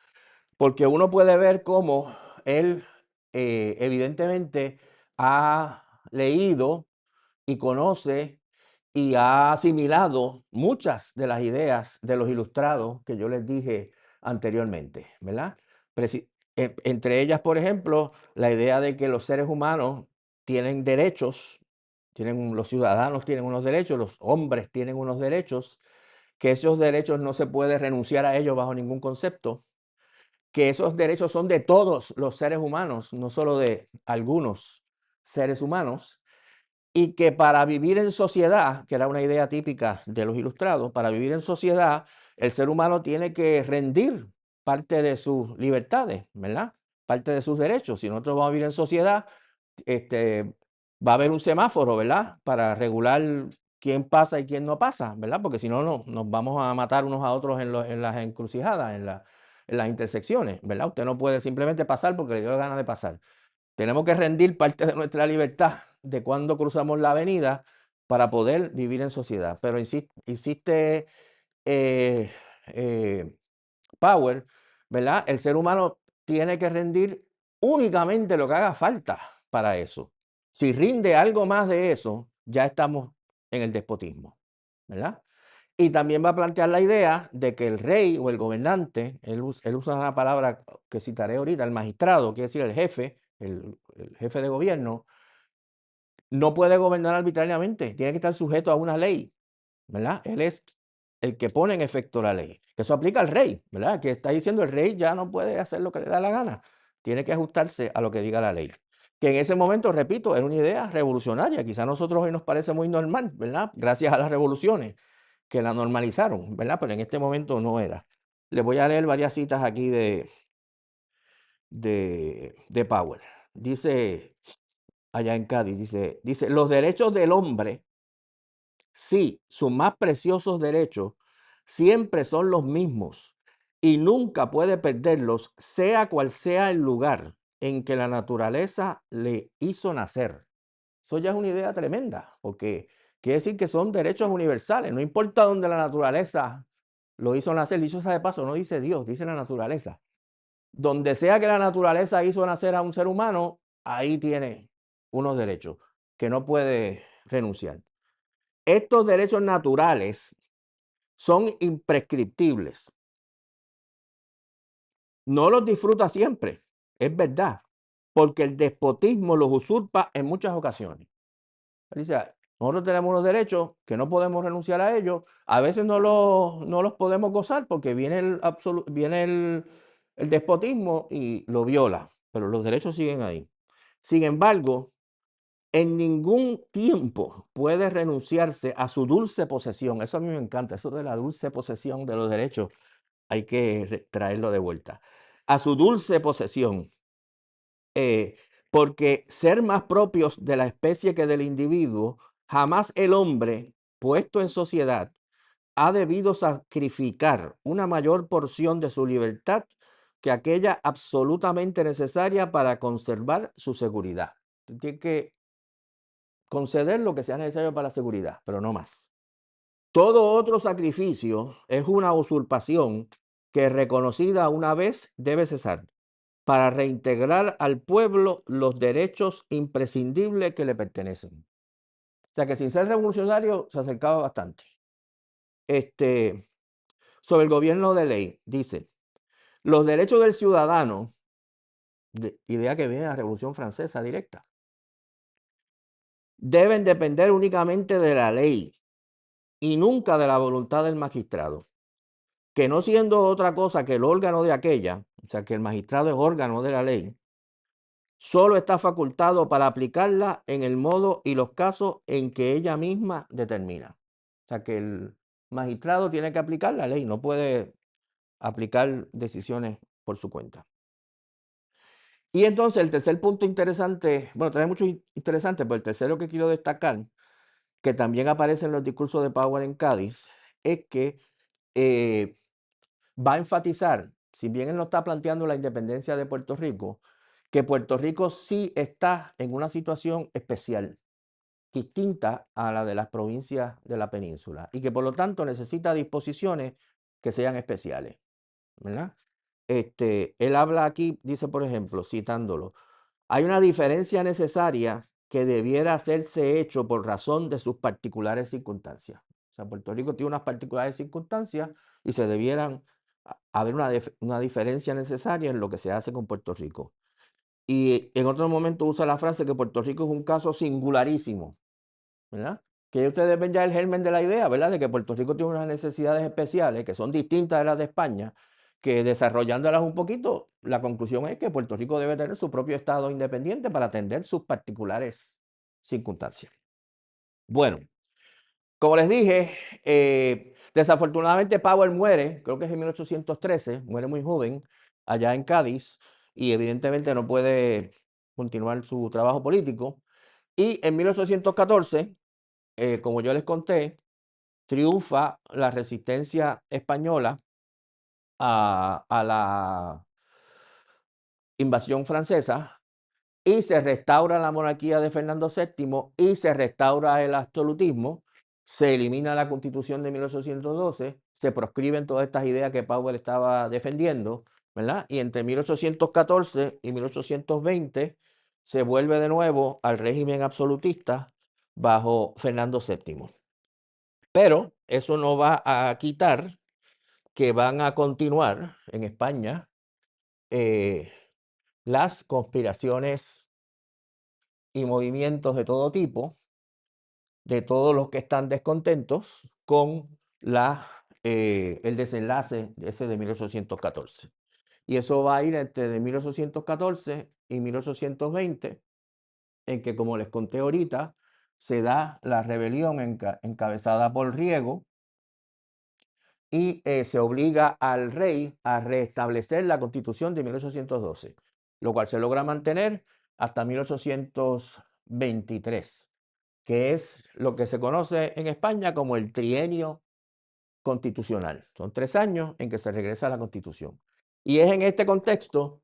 porque uno puede ver cómo él evidentemente ha leído y conoce y ha asimilado muchas de las ideas de los ilustrados que yo les dije anteriormente, ¿verdad? Entre ellas, por ejemplo, la idea de que los seres humanos tienen derechos, los ciudadanos tienen unos derechos, los hombres tienen unos derechos, que esos derechos no se puede renunciar a ellos bajo ningún concepto, que esos derechos son de todos los seres humanos, no solo de algunos seres humanos, y que para vivir en sociedad, que era una idea típica de los ilustrados, para vivir en sociedad, el ser humano tiene que rendir parte de sus libertades, ¿verdad? Parte de sus derechos. Si nosotros vamos a vivir en sociedad, va a haber un semáforo, ¿verdad? Para regular quién pasa y quién no pasa, ¿verdad? Porque si no, nos vamos a matar unos a otros en las encrucijadas, en las intersecciones, ¿verdad? Usted no puede simplemente pasar porque le dio la gana de pasar. Tenemos que rendir parte de nuestra libertad de cuando cruzamos la avenida para poder vivir en sociedad. Pero insiste Power, ¿verdad? El ser humano tiene que rendir únicamente lo que haga falta para eso. Si rinde algo más de eso, ya estamos en el despotismo, ¿verdad? Y también va a plantear la idea de que el rey o el gobernante, él usa una palabra que citaré ahorita, el magistrado, quiere decir el jefe, el jefe de gobierno, no puede gobernar arbitrariamente, tiene que estar sujeto a una ley, ¿verdad? Él es el que pone en efecto la ley. Que eso aplica al rey, ¿verdad? Que está diciendo el rey ya no puede hacer lo que le da la gana, tiene que ajustarse a lo que diga la ley. Que en ese momento, repito, era una idea revolucionaria, quizá a nosotros hoy nos parece muy normal, ¿verdad? Gracias a las revoluciones que la normalizaron, ¿verdad? Pero en este momento no era. Les voy a leer varias citas aquí de Powell. Dice, allá en Cádiz, dice, los derechos del hombre, sí, sus más preciosos derechos, siempre son los mismos y nunca puede perderlos, sea cual sea el lugar en que la naturaleza le hizo nacer. Eso ya es una idea tremenda, porque quiere decir que son derechos universales, no importa dónde la naturaleza lo hizo nacer, dicho sea de paso, no dice Dios, dice la naturaleza. Donde sea que la naturaleza hizo nacer a un ser humano, ahí tiene unos derechos que no puede renunciar. Estos derechos naturales son imprescriptibles. No los disfruta siempre, es verdad, porque el despotismo los usurpa en muchas ocasiones. Dice, Nosotros tenemos unos derechos que no podemos renunciar a ellos. A veces no los podemos gozar porque viene el despotismo y lo viola, pero los derechos siguen ahí. Sin embargo, en ningún tiempo puede renunciarse a su dulce posesión. Eso a mí me encanta, eso de la dulce posesión de los derechos, hay que traerlo de vuelta. A su dulce posesión, porque ser más propios de la especie que del individuo, jamás el hombre, puesto en sociedad, ha debido sacrificar una mayor porción de su libertad que aquella absolutamente necesaria para conservar su seguridad. Tiene que conceder lo que sea necesario para la seguridad, pero no más. Todo otro sacrificio es una usurpación que, reconocida una vez, debe cesar para reintegrar al pueblo los derechos imprescindibles que le pertenecen. O sea que sin ser revolucionario se acercaba bastante. Sobre el gobierno de ley, dice, los derechos del ciudadano, idea que viene de la Revolución Francesa directa, deben depender únicamente de la ley y nunca de la voluntad del magistrado, que no siendo otra cosa que el órgano de aquella, o sea que el magistrado es órgano de la ley, solo está facultado para aplicarla en el modo y los casos en que ella misma determina. O sea que el magistrado tiene que aplicar la ley, no puede aplicar decisiones por su cuenta. Y entonces el tercer punto interesante, bueno, trae muchos interesantes, pero el tercero que quiero destacar, que también aparece en los discursos de Powell en Cádiz, es que va a enfatizar, si bien él no está planteando la independencia de Puerto Rico, que Puerto Rico sí está en una situación especial, distinta a la de las provincias de la península, y que por lo tanto necesita disposiciones que sean especiales, ¿verdad? Él habla aquí, dice por ejemplo, citándolo, hay una diferencia necesaria que debiera hacerse hecho por razón de sus particulares circunstancias. O sea, Puerto Rico tiene unas particulares circunstancias y se debieran haber una diferencia necesaria en lo que se hace con Puerto Rico. Y en otro momento usa la frase que Puerto Rico es un caso singularísimo, ¿verdad? Que ustedes ven ya el germen de la idea, ¿verdad? De que Puerto Rico tiene unas necesidades especiales que son distintas de las de España, que desarrollándolas un poquito, la conclusión es que Puerto Rico debe tener su propio estado independiente para atender sus particulares circunstancias. Bueno, como les dije, desafortunadamente Powell muere, creo que es en 1813, muere muy joven, allá en Cádiz, y evidentemente no puede continuar su trabajo político. Y en 1814, como yo les conté, triunfa la resistencia española a la invasión francesa y se restaura la monarquía de Fernando VII y se restaura el absolutismo, se elimina la Constitución de 1812, se proscriben todas estas ideas que Powell estaba defendiendo, ¿verdad? Y entre 1814 y 1820 se vuelve de nuevo al régimen absolutista bajo Fernando VII. Pero eso no va a quitar que van a continuar en España las conspiraciones y movimientos de todo tipo, de todos los que están descontentos con el desenlace ese de 1814. Y eso va a ir entre 1814 y 1820, en que, como les conté ahorita, se da la rebelión encabezada por Riego, y se obliga al rey a restablecer la Constitución de 1812, lo cual se logra mantener hasta 1823, que es lo que se conoce en España como el trienio constitucional. Son 3 años en que se regresa a la Constitución. Y es en este contexto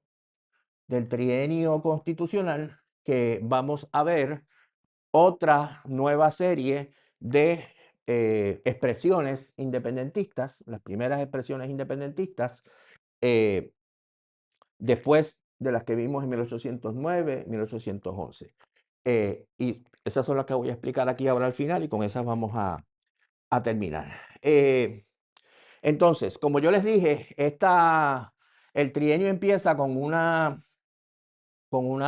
del trienio constitucional que vamos a ver otra nueva serie de expresiones independentistas, las primeras expresiones independentistas, después de las que vimos en 1809, 1811. Y esas son las que voy a explicar aquí ahora al final y con esas vamos a terminar. Entonces, como yo les dije, el trienio empieza con una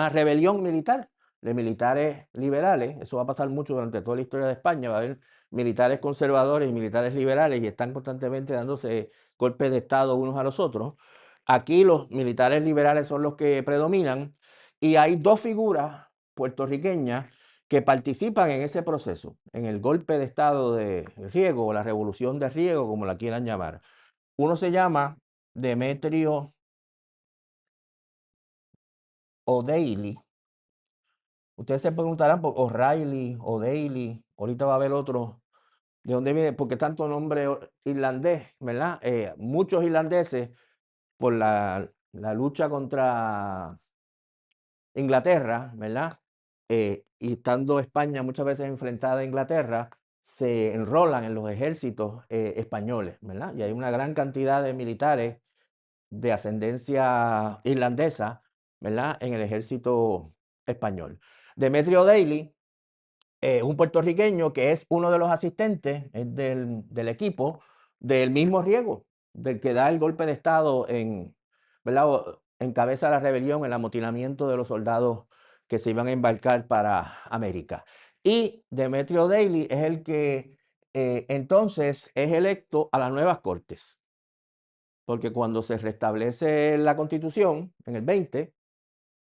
rebelión militar, de militares liberales. Eso va a pasar mucho durante toda la historia de España. Va a haber militares conservadores y militares liberales y están constantemente dándose golpes de Estado unos a los otros. Aquí los militares liberales son los que predominan y hay dos figuras puertorriqueñas que participan en ese proceso, en el golpe de Estado de Riego o la revolución de Riego, como la quieran llamar. Uno se llama Demetrio O'Daly. Ustedes se preguntarán por O'Reilly, O'Daly, ahorita va a haber otro. ¿De dónde viene? Porque tanto nombre irlandés, ¿verdad? Muchos irlandeses, por la lucha contra Inglaterra, ¿verdad? Y estando España muchas veces enfrentada a Inglaterra, se enrolan en los ejércitos españoles, ¿verdad? Y hay una gran cantidad de militares de ascendencia irlandesa, ¿verdad? En el ejército español. Demetrio O'Daly, un puertorriqueño que es uno de los asistentes del equipo del mismo Riego, del que da el golpe de Estado ¿verdad? Encabeza la rebelión, el amotinamiento de los soldados que se iban a embarcar para América. Y Demetrio O'Daly es el que entonces es electo a las nuevas cortes, porque cuando se restablece la Constitución en el 20,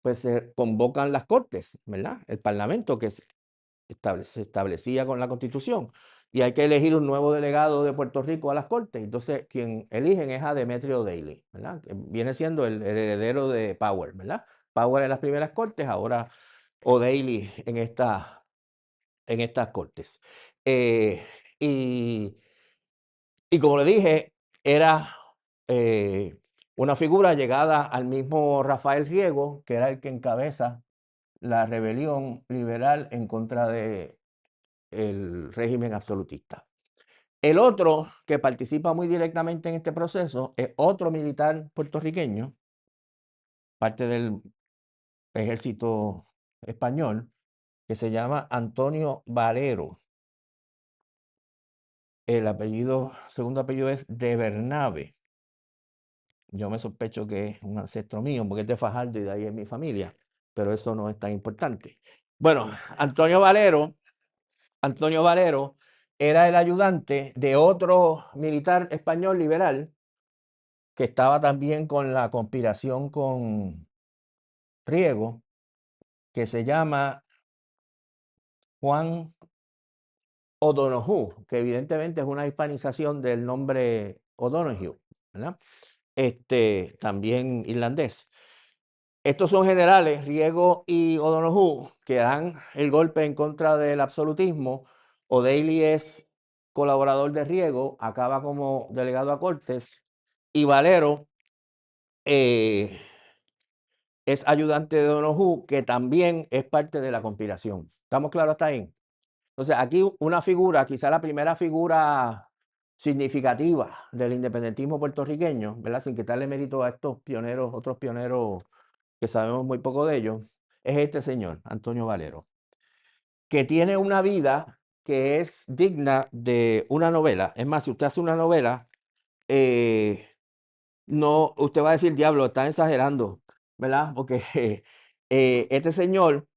pues se convocan las cortes, ¿verdad? El Parlamento que se establecía con la Constitución. Y hay que elegir un nuevo delegado de Puerto Rico a las cortes. Entonces, quien eligen es a Demetrio O'Daly, ¿verdad? Que viene siendo el heredero de Power, ¿verdad? Power en las primeras cortes, ahora O'Daly en estas cortes. Y como le dije, era una figura llegada al mismo Rafael Riego, que era el que encabeza la rebelión liberal en contra de el régimen absolutista. El otro que participa muy directamente en este proceso es otro militar puertorriqueño, parte del ejército español, que se llama Antonio Valero. El segundo apellido es de Bernabe. Yo me sospecho que es un ancestro mío, porque es de Fajardo y de ahí es mi familia, pero eso no es tan importante. Bueno, Antonio Valero era el ayudante de otro militar español liberal que estaba también con la conspiración con Riego, que se llama Juan O'Donoghue, que evidentemente es una hispanización del nombre O'Donoghue, ¿verdad? También irlandés. Estos son generales, Riego y O'Donoghue, que dan el golpe en contra del absolutismo. O'Daly es colaborador de Riego, acaba como delegado a Cortes, y Valero es ayudante de O'Donoghue, que también es parte de la conspiración. ¿Estamos claros hasta ahí? Entonces, aquí una figura, quizá la primera figura significativa del independentismo puertorriqueño, ¿verdad? Sin quitarle mérito a estos pioneros, otros pioneros que sabemos muy poco de ellos, es este señor, Antonio Valero, que tiene una vida que es digna de una novela. Es más, si usted hace una novela, no, usted va a decir, diablo, está exagerando, ¿verdad? Porque este señor,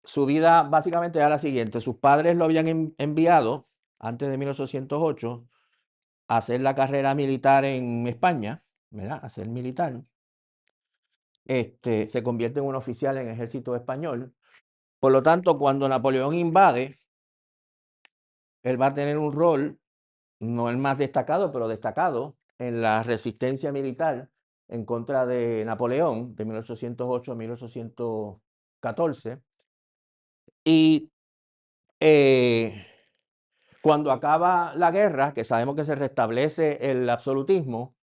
su vida básicamente era la siguiente. Sus padres lo habían enviado antes de 1808 a hacer la carrera militar en España, ¿verdad? A ser militar. Se convierte en un oficial en el ejército español. Por lo tanto, cuando Napoleón invade, él va a tener un rol, no el más destacado, pero destacado, en la resistencia militar en contra de Napoleón de 1808 a 1814. Y cuando acaba la guerra, que sabemos que se restablece el absolutismo,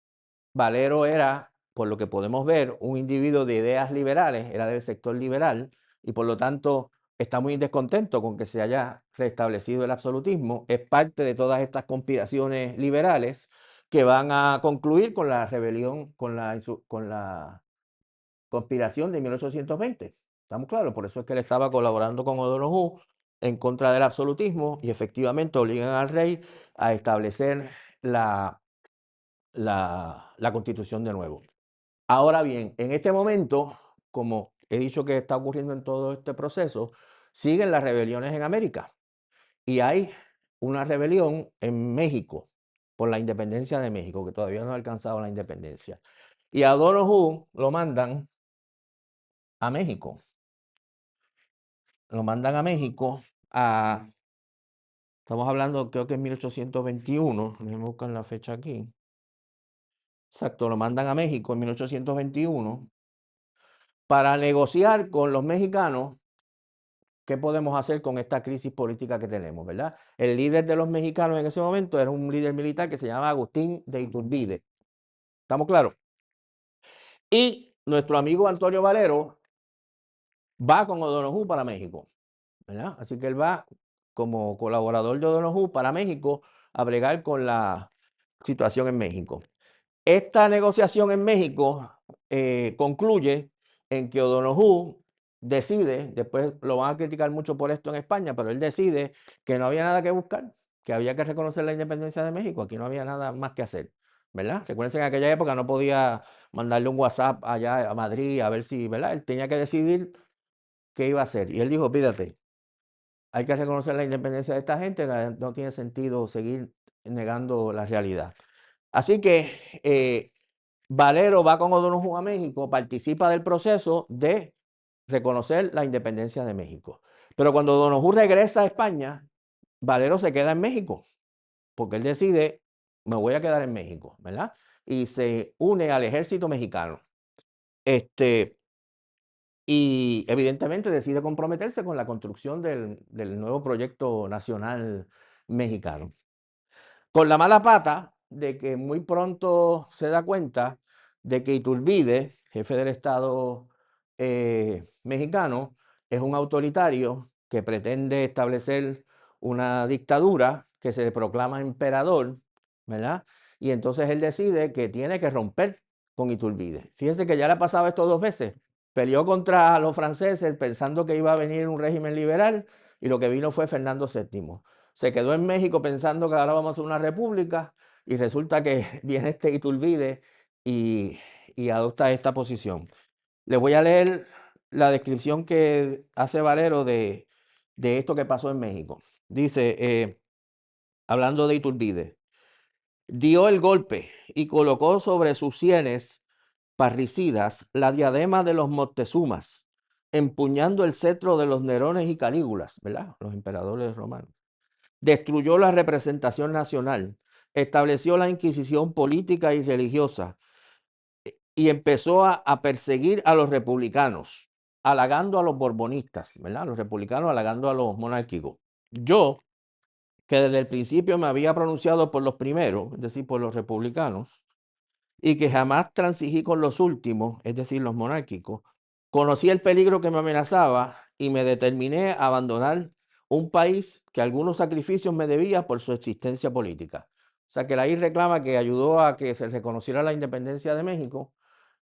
Valero era, por lo que podemos ver, un individuo de ideas liberales, era del sector liberal, y por lo tanto está muy descontento con que se haya restablecido el absolutismo. Es parte de todas estas conspiraciones liberales que van a concluir con la rebelión, con la conspiración de 1820. ¿Estamos claros? Por eso es que él estaba colaborando con O'Donoghue en contra del absolutismo y efectivamente obligan al rey a establecer la Constitución de nuevo. Ahora bien, en este momento, como he dicho que está ocurriendo en todo este proceso, siguen las rebeliones en América. Y hay una rebelión en México por la independencia de México, que todavía no ha alcanzado la independencia. Y a O'Donoghue lo mandan a México. Lo mandan a México estamos hablando, creo que en 1821, déjenme buscar la fecha aquí. Exacto, lo mandan a México en 1821 para negociar con los mexicanos qué podemos hacer con esta crisis política que tenemos, ¿verdad? El líder de los mexicanos en ese momento era un líder militar que se llamaba Agustín de Iturbide. ¿Estamos claros? Y nuestro amigo Antonio Valero va con O'Donoghue para México, ¿verdad? Así que él va como colaborador de O'Donoghue para México a bregar con la situación en México. Esta negociación en México concluye en que O'Donoghue decide, después lo van a criticar mucho por esto en España, pero él decide que no había nada que buscar, que había que reconocer la independencia de México, aquí no había nada más que hacer, ¿verdad? Recuerden que en aquella época no podía mandarle un WhatsApp allá a Madrid a ver si, ¿verdad? Él tenía que decidir qué iba a hacer. Y él dijo, pídate, hay que reconocer la independencia de esta gente, no tiene sentido seguir negando la realidad. Así que Valero va con O'Donoghue a México, participa del proceso de reconocer la independencia de México. Pero cuando O'Donoghue regresa a España, Valero se queda en México, porque él decide, me voy a quedar en México, ¿verdad? Y se une al ejército mexicano. Y evidentemente decide comprometerse con la construcción del nuevo proyecto nacional mexicano. Con la mala pata de que muy pronto se da cuenta de que Iturbide, jefe del Estado mexicano, es un autoritario que pretende establecer una dictadura, que se proclama emperador, ¿verdad? Y entonces él decide que tiene que romper con Iturbide. Fíjense que ya le ha pasado esto 2 veces. Peleó contra los franceses pensando que iba a venir un régimen liberal y lo que vino fue Fernando VII. Se quedó en México pensando que ahora vamos a hacer una república y resulta que viene este Iturbide y adopta esta posición. Les voy a leer la descripción que hace Valero de esto que pasó en México. Dice, hablando de Iturbide, dio el golpe y colocó sobre sus sienes parricidas la diadema de los Moctezumas, empuñando el cetro de los Nerones y Calígulas, ¿verdad? Los emperadores romanos. Destruyó la representación nacional, estableció la inquisición política y religiosa y empezó a perseguir a los republicanos, halagando a los borbonistas, ¿verdad? Los republicanos halagando a los monárquicos. Yo, que desde el principio me había pronunciado por los primeros, es decir, por los republicanos, y que jamás transigí con los últimos, es decir, los monárquicos, conocí el peligro que me amenazaba y me determiné a abandonar un país que algunos sacrificios me debía por su existencia política. O sea que la I reclama que ayudó a que se reconociera la independencia de México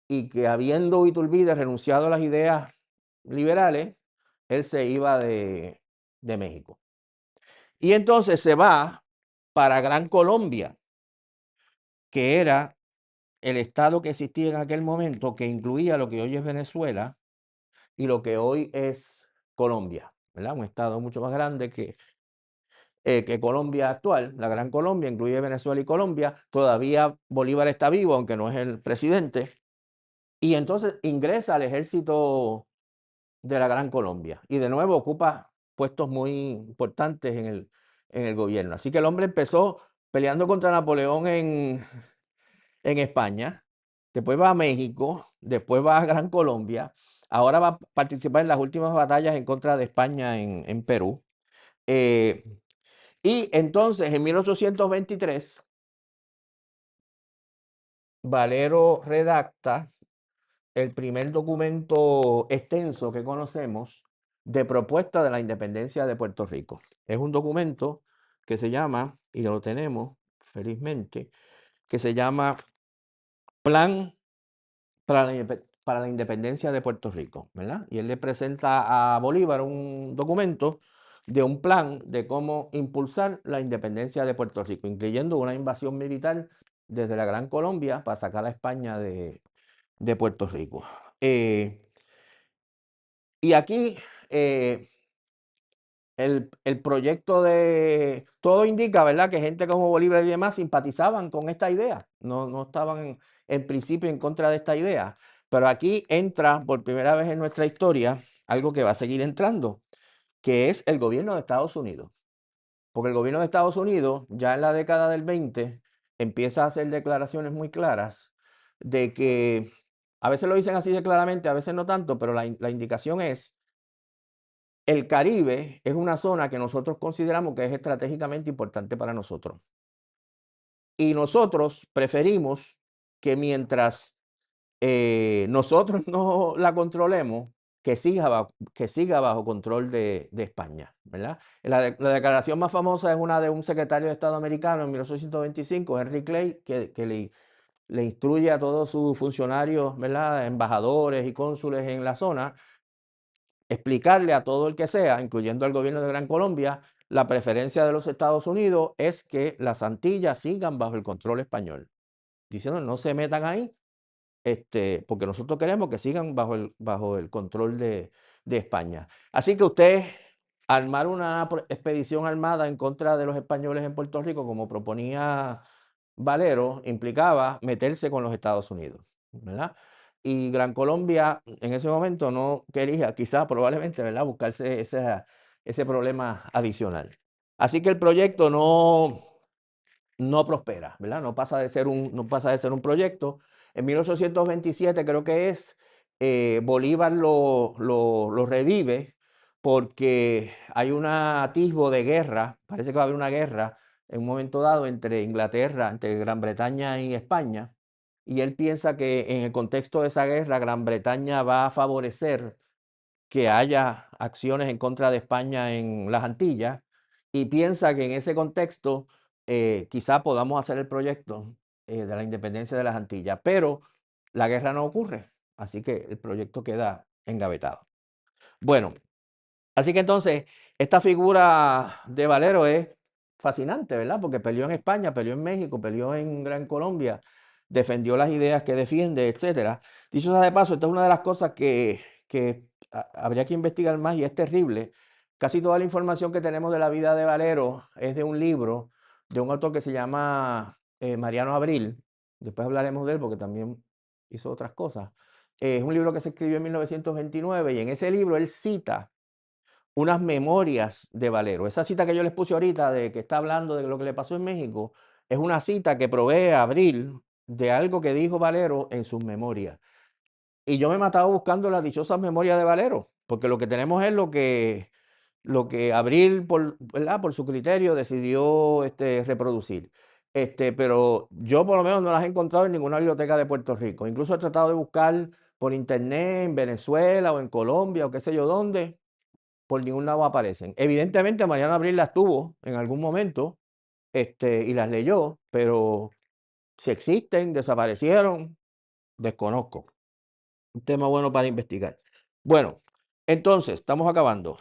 y que habiendo Iturbide renunciado a las ideas liberales, él se iba de México. Y entonces se va para Gran Colombia, que era el estado que existía en aquel momento, que incluía lo que hoy es Venezuela y lo que hoy es Colombia, ¿verdad? Un estado mucho más grande que Colombia actual. La Gran Colombia incluye Venezuela y Colombia. Todavía Bolívar está vivo, aunque no es el presidente. Y entonces ingresa al ejército de la Gran Colombia y de nuevo ocupa puestos muy importantes en el gobierno. Así que el hombre empezó peleando contra Napoleón en España, después va a México, después va a Gran Colombia, ahora va a participar en las últimas batallas en contra de España en Perú. Y entonces en 1823, Valero redacta el primer documento extenso que conocemos de propuesta de la independencia de Puerto Rico. Es un documento que se llama, y lo tenemos felizmente, que se llama Plan para la independencia de Puerto Rico, ¿verdad? Y él le presenta a Bolívar un documento de un plan de cómo impulsar la independencia de Puerto Rico, incluyendo una invasión militar desde la Gran Colombia para sacar a España de Puerto Rico. Y aquí el proyecto de, todo indica, ¿verdad?, que gente como Bolívar y demás simpatizaban con esta idea, no estaban en principio en contra de esta idea, pero aquí entra por primera vez en nuestra historia algo que va a seguir entrando, que es el gobierno de Estados Unidos. Porque el gobierno de Estados Unidos, ya en la década del 20, empieza a hacer declaraciones muy claras de que, a veces lo dicen así de claramente, a veces no tanto, pero la indicación es, el Caribe es una zona que nosotros consideramos que es estratégicamente importante para nosotros. Y nosotros preferimos que mientras nosotros no la controlemos, que siga bajo control de España, ¿verdad? La declaración más famosa es una de un secretario de Estado americano en 1825, Henry Clay, que le instruye a todos sus funcionarios, ¿verdad?, embajadores y cónsules en la zona, explicarle a todo el que sea, incluyendo al gobierno de Gran Colombia, la preferencia de los Estados Unidos es que las Antillas sigan bajo el control español, diciendo no se metan ahí, porque nosotros queremos que sigan bajo el control de España. Así que usted armar una expedición armada en contra de los españoles en Puerto Rico, como proponía Valero, implicaba meterse con los Estados Unidos, ¿verdad? Y Gran Colombia en ese momento no quería, quizás probablemente, ¿verdad?, buscarse ese problema adicional. Así que el proyecto no prospera, ¿verdad? No pasa de ser un proyecto. En 1827 creo que es, Bolívar lo revive porque hay un atisbo de guerra, parece que va a haber una guerra en un momento dado entre Inglaterra, entre Gran Bretaña y España, y él piensa que en el contexto de esa guerra Gran Bretaña va a favorecer que haya acciones en contra de España en las Antillas, y piensa que en ese contexto quizá podamos hacer el proyecto de la independencia de las Antillas, pero la guerra no ocurre, así que el proyecto queda engavetado. Bueno, así que entonces, esta figura de Valero es fascinante, ¿verdad? Porque peleó en España, peleó en México, peleó en Gran Colombia, defendió las ideas que defiende, etcétera. Dicho sea de paso, esta es una de las cosas que habría que investigar más y es terrible. Casi toda la información que tenemos de la vida de Valero es de un libro de un autor que se llama Mariano Abril. Después hablaremos de él porque también hizo otras cosas. Es un libro que se escribió en 1929 y en ese libro él cita unas memorias de Valero. Esa cita que yo les puse ahorita de que está hablando de lo que le pasó en México, es una cita que provee a Abril de algo que dijo Valero en sus memorias. Y yo me he matado buscando las dichosas memorias de Valero, porque lo que tenemos es lo que Abril, ¿verdad?, por su criterio, decidió reproducir. Pero yo por lo menos no las he encontrado en ninguna biblioteca de Puerto Rico. Incluso he tratado de buscar por internet en Venezuela o en Colombia o qué sé yo dónde, por ningún lado aparecen. Evidentemente Mariano Abril las tuvo en algún momento, y las leyó, pero si existen, desaparecieron, desconozco. Un tema bueno para investigar. Bueno, entonces, estamos acabando.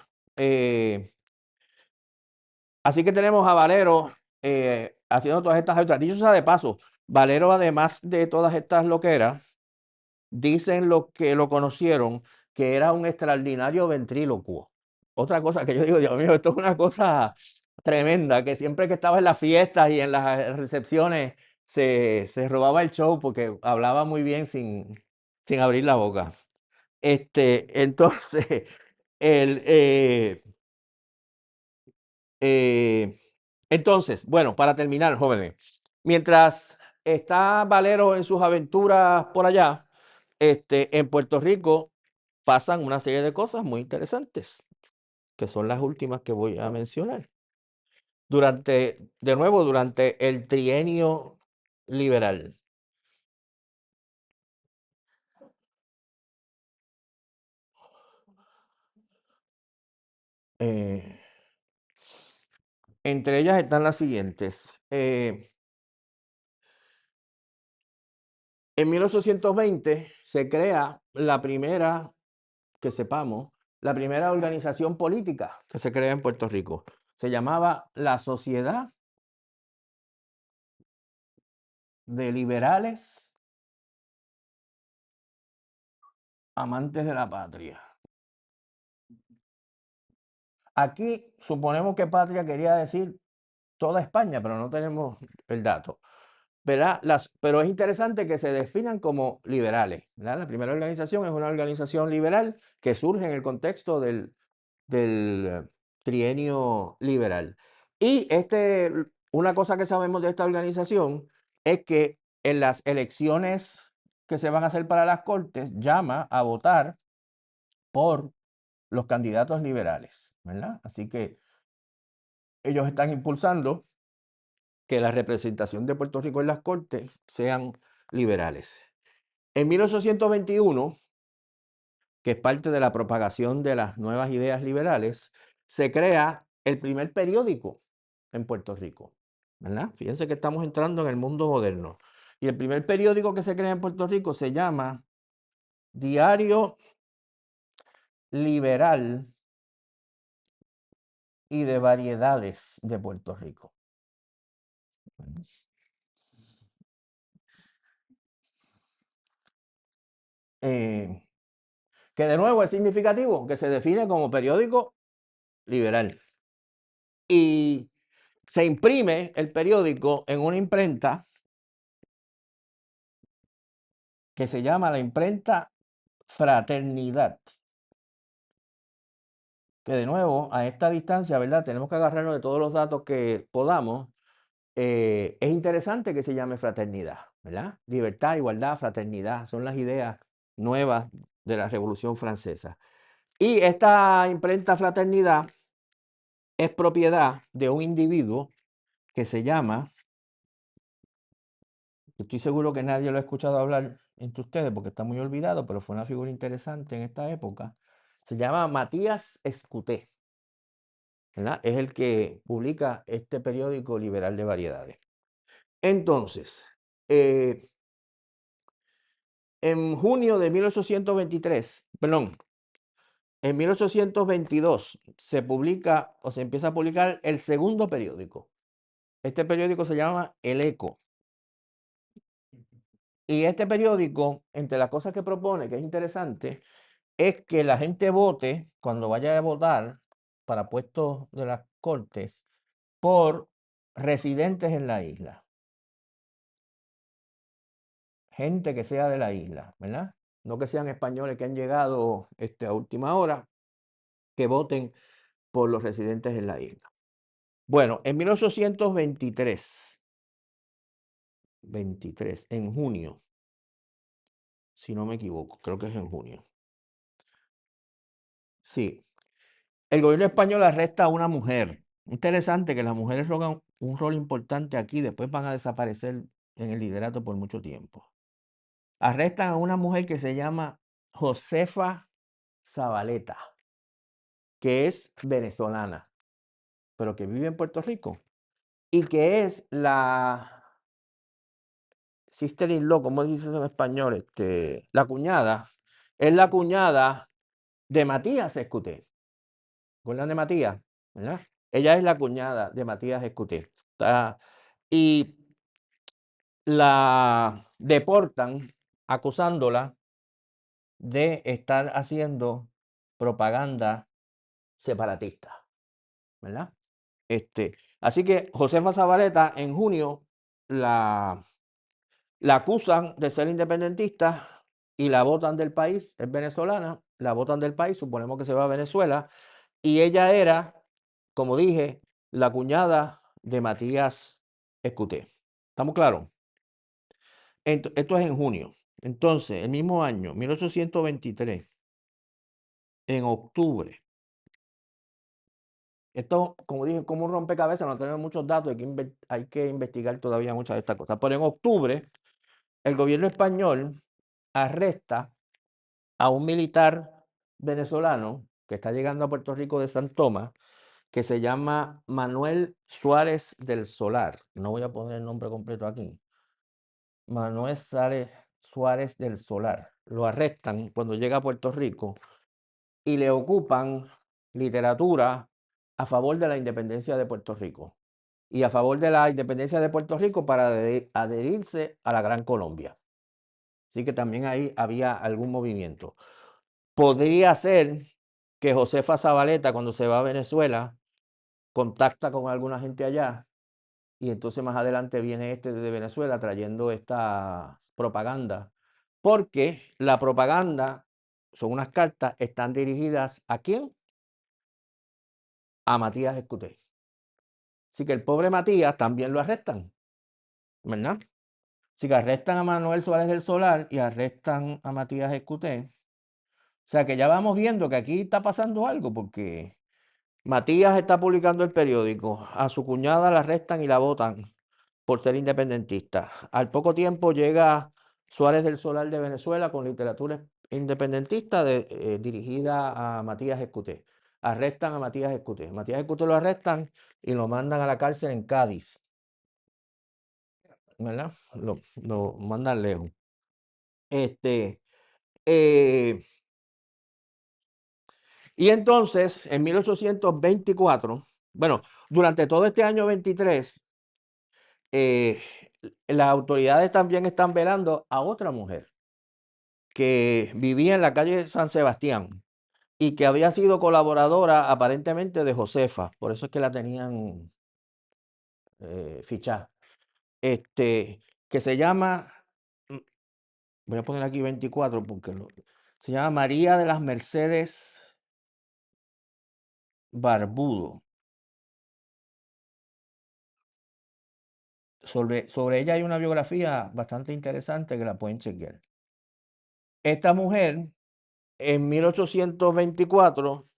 Así que tenemos a Valero haciendo todas estas otras. Dicho sea de paso, Valero, además de todas estas loqueras, dicen los que lo conocieron que era un extraordinario ventrílocuo. Otra cosa que yo digo, Dios mío, esto es una cosa tremenda, que siempre que estaba en las fiestas y en las recepciones se robaba el show porque hablaba muy bien sin abrir la boca. Entonces, el, eh, bueno, para terminar, jóvenes, mientras está Valero en sus aventuras por allá, en Puerto Rico pasan una serie de cosas muy interesantes, que son las últimas que voy a mencionar. Durante el trienio liberal. eh, Entre ellas están las siguientes. En 1820 se crea la primera, que sepamos, la primera organización política que se crea en Puerto Rico. Se llamaba la Sociedad de Liberales Amantes de la Patria. Aquí suponemos que patria quería decir toda España, pero no tenemos el dato. ¿Verdad? Pero es interesante que se definan como liberales. ¿Verdad? La primera organización es una organización liberal que surge en el contexto del trienio liberal. Y una cosa que sabemos de esta organización es que en las elecciones que se van a hacer para las Cortes llama a votar por los candidatos liberales, ¿verdad? Así que ellos están impulsando que la representación de Puerto Rico en las Cortes sean liberales. En 1821, que es parte de la propagación de las nuevas ideas liberales, se crea el primer periódico en Puerto Rico, ¿verdad? Fíjense que estamos entrando en el mundo moderno. Y el primer periódico que se crea en Puerto Rico se llama Diario Liberal y de Variedades de Puerto Rico. Que de nuevo es significativo, que se define como periódico liberal. Y se imprime el periódico en una imprenta que se llama la imprenta Fraternidad. Que de nuevo, a esta distancia, ¿verdad? Tenemos que agarrarnos de todos los datos que podamos. Es interesante que se llame fraternidad, ¿verdad? Libertad, igualdad, fraternidad, son las ideas nuevas de la Revolución Francesa. Y esta imprenta Fraternidad es propiedad de un individuo que se llama, estoy seguro que nadie lo ha escuchado hablar entre ustedes porque está muy olvidado, pero fue una figura interesante en esta época. Se llama Matías Escuté, ¿verdad? Es el que publica este periódico liberal de variedades. Entonces, en junio de 1823, perdón, en 1822 se publica o se empieza a publicar el segundo periódico. Este periódico se llama El Eco. Y este periódico, entre las cosas que propone, que es interesante, es que la gente vote cuando vaya a votar para puestos de las cortes por residentes en la isla. Gente que sea de la isla, ¿verdad? No que sean españoles que han llegado a última hora, que voten por los residentes en la isla. Bueno, en 1823, en junio, si no me equivoco, creo que es en junio. Sí, el gobierno español arresta a una mujer. Interesante que las mujeres juegan un rol importante aquí, después van a desaparecer en el liderato por mucho tiempo. Arrestan a una mujer que se llama Josefa Zabaleta, que es venezolana, pero que vive en Puerto Rico, y que es la sister-in-law, como dices en español, la cuñada, es la cuñada de Matías Escuté. ¿Recuerdan de Matías? ¿Verdad? Ella es la cuñada de Matías Escuté. Y la deportan acusándola de estar haciendo propaganda separatista, ¿verdad? Así que Josefa Zabaleta en junio la acusan de ser independentista y la botan del país, es venezolana, la botan del país, suponemos que se va a Venezuela, y ella era, como dije, la cuñada de Matías Escuté. ¿Estamos claros? Esto es en junio. Entonces, el mismo año, 1823, en octubre, esto, como dije, como un rompecabezas, no tenemos muchos datos, hay que investigar todavía muchas de estas cosas. Pero en octubre, el gobierno español arresta a un militar venezolano que está llegando a Puerto Rico de San Tomás, que se llama Manuel Suárez del Solar. No voy a poner el nombre completo aquí. Manuel Suárez del Solar. Lo arrestan cuando llega a Puerto Rico y le ocupan literatura a favor de la independencia de Puerto Rico y a favor de la independencia de Puerto Rico para adherirse a la Gran Colombia. Así que también ahí había algún movimiento. Podría ser que Josefa Zabaleta, cuando se va a Venezuela, contacta con alguna gente allá, y entonces más adelante viene este de Venezuela trayendo esta propaganda, porque la propaganda, son unas cartas, están dirigidas ¿a quién? A Matías Escuté. Así que el pobre Matías también lo arrestan, ¿verdad? Así que arrestan a Manuel Suárez del Solar y arrestan a Matías Escuté. O sea que ya vamos viendo que aquí está pasando algo, porque Matías está publicando el periódico, a su cuñada la arrestan y la botan por ser independentista. Al poco tiempo llega Suárez del Solar de Venezuela con literatura independentista dirigida a Matías Escuté. Arrestan a Matías Escuté. Matías Escuté lo arrestan y lo mandan a la cárcel en Cádiz, ¿verdad? Lo mandan lejos. Eh, y entonces, en 1824, bueno, durante todo este año 23, eh, las autoridades también están velando a otra mujer que vivía en la calle San Sebastián y que había sido colaboradora aparentemente de Josefa, por eso es que la tenían fichada, que se llama, mm, voy a poner aquí 24 porque se llama María de las Mercedes Barbudo. Sobre ella hay una biografía bastante interesante que la pueden chequear. Esta mujer, en 1824,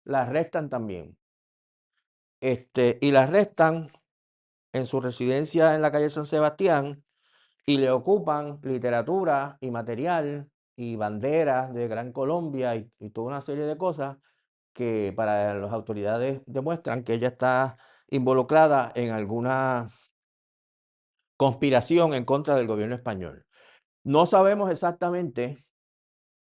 la arrestan también. Y la arrestan en su residencia en la calle San Sebastián y le ocupan literatura y material y banderas de Gran Colombia y toda una serie de cosas que para las autoridades demuestran que ella está involucrada en alguna conspiración en contra del gobierno español. No sabemos exactamente,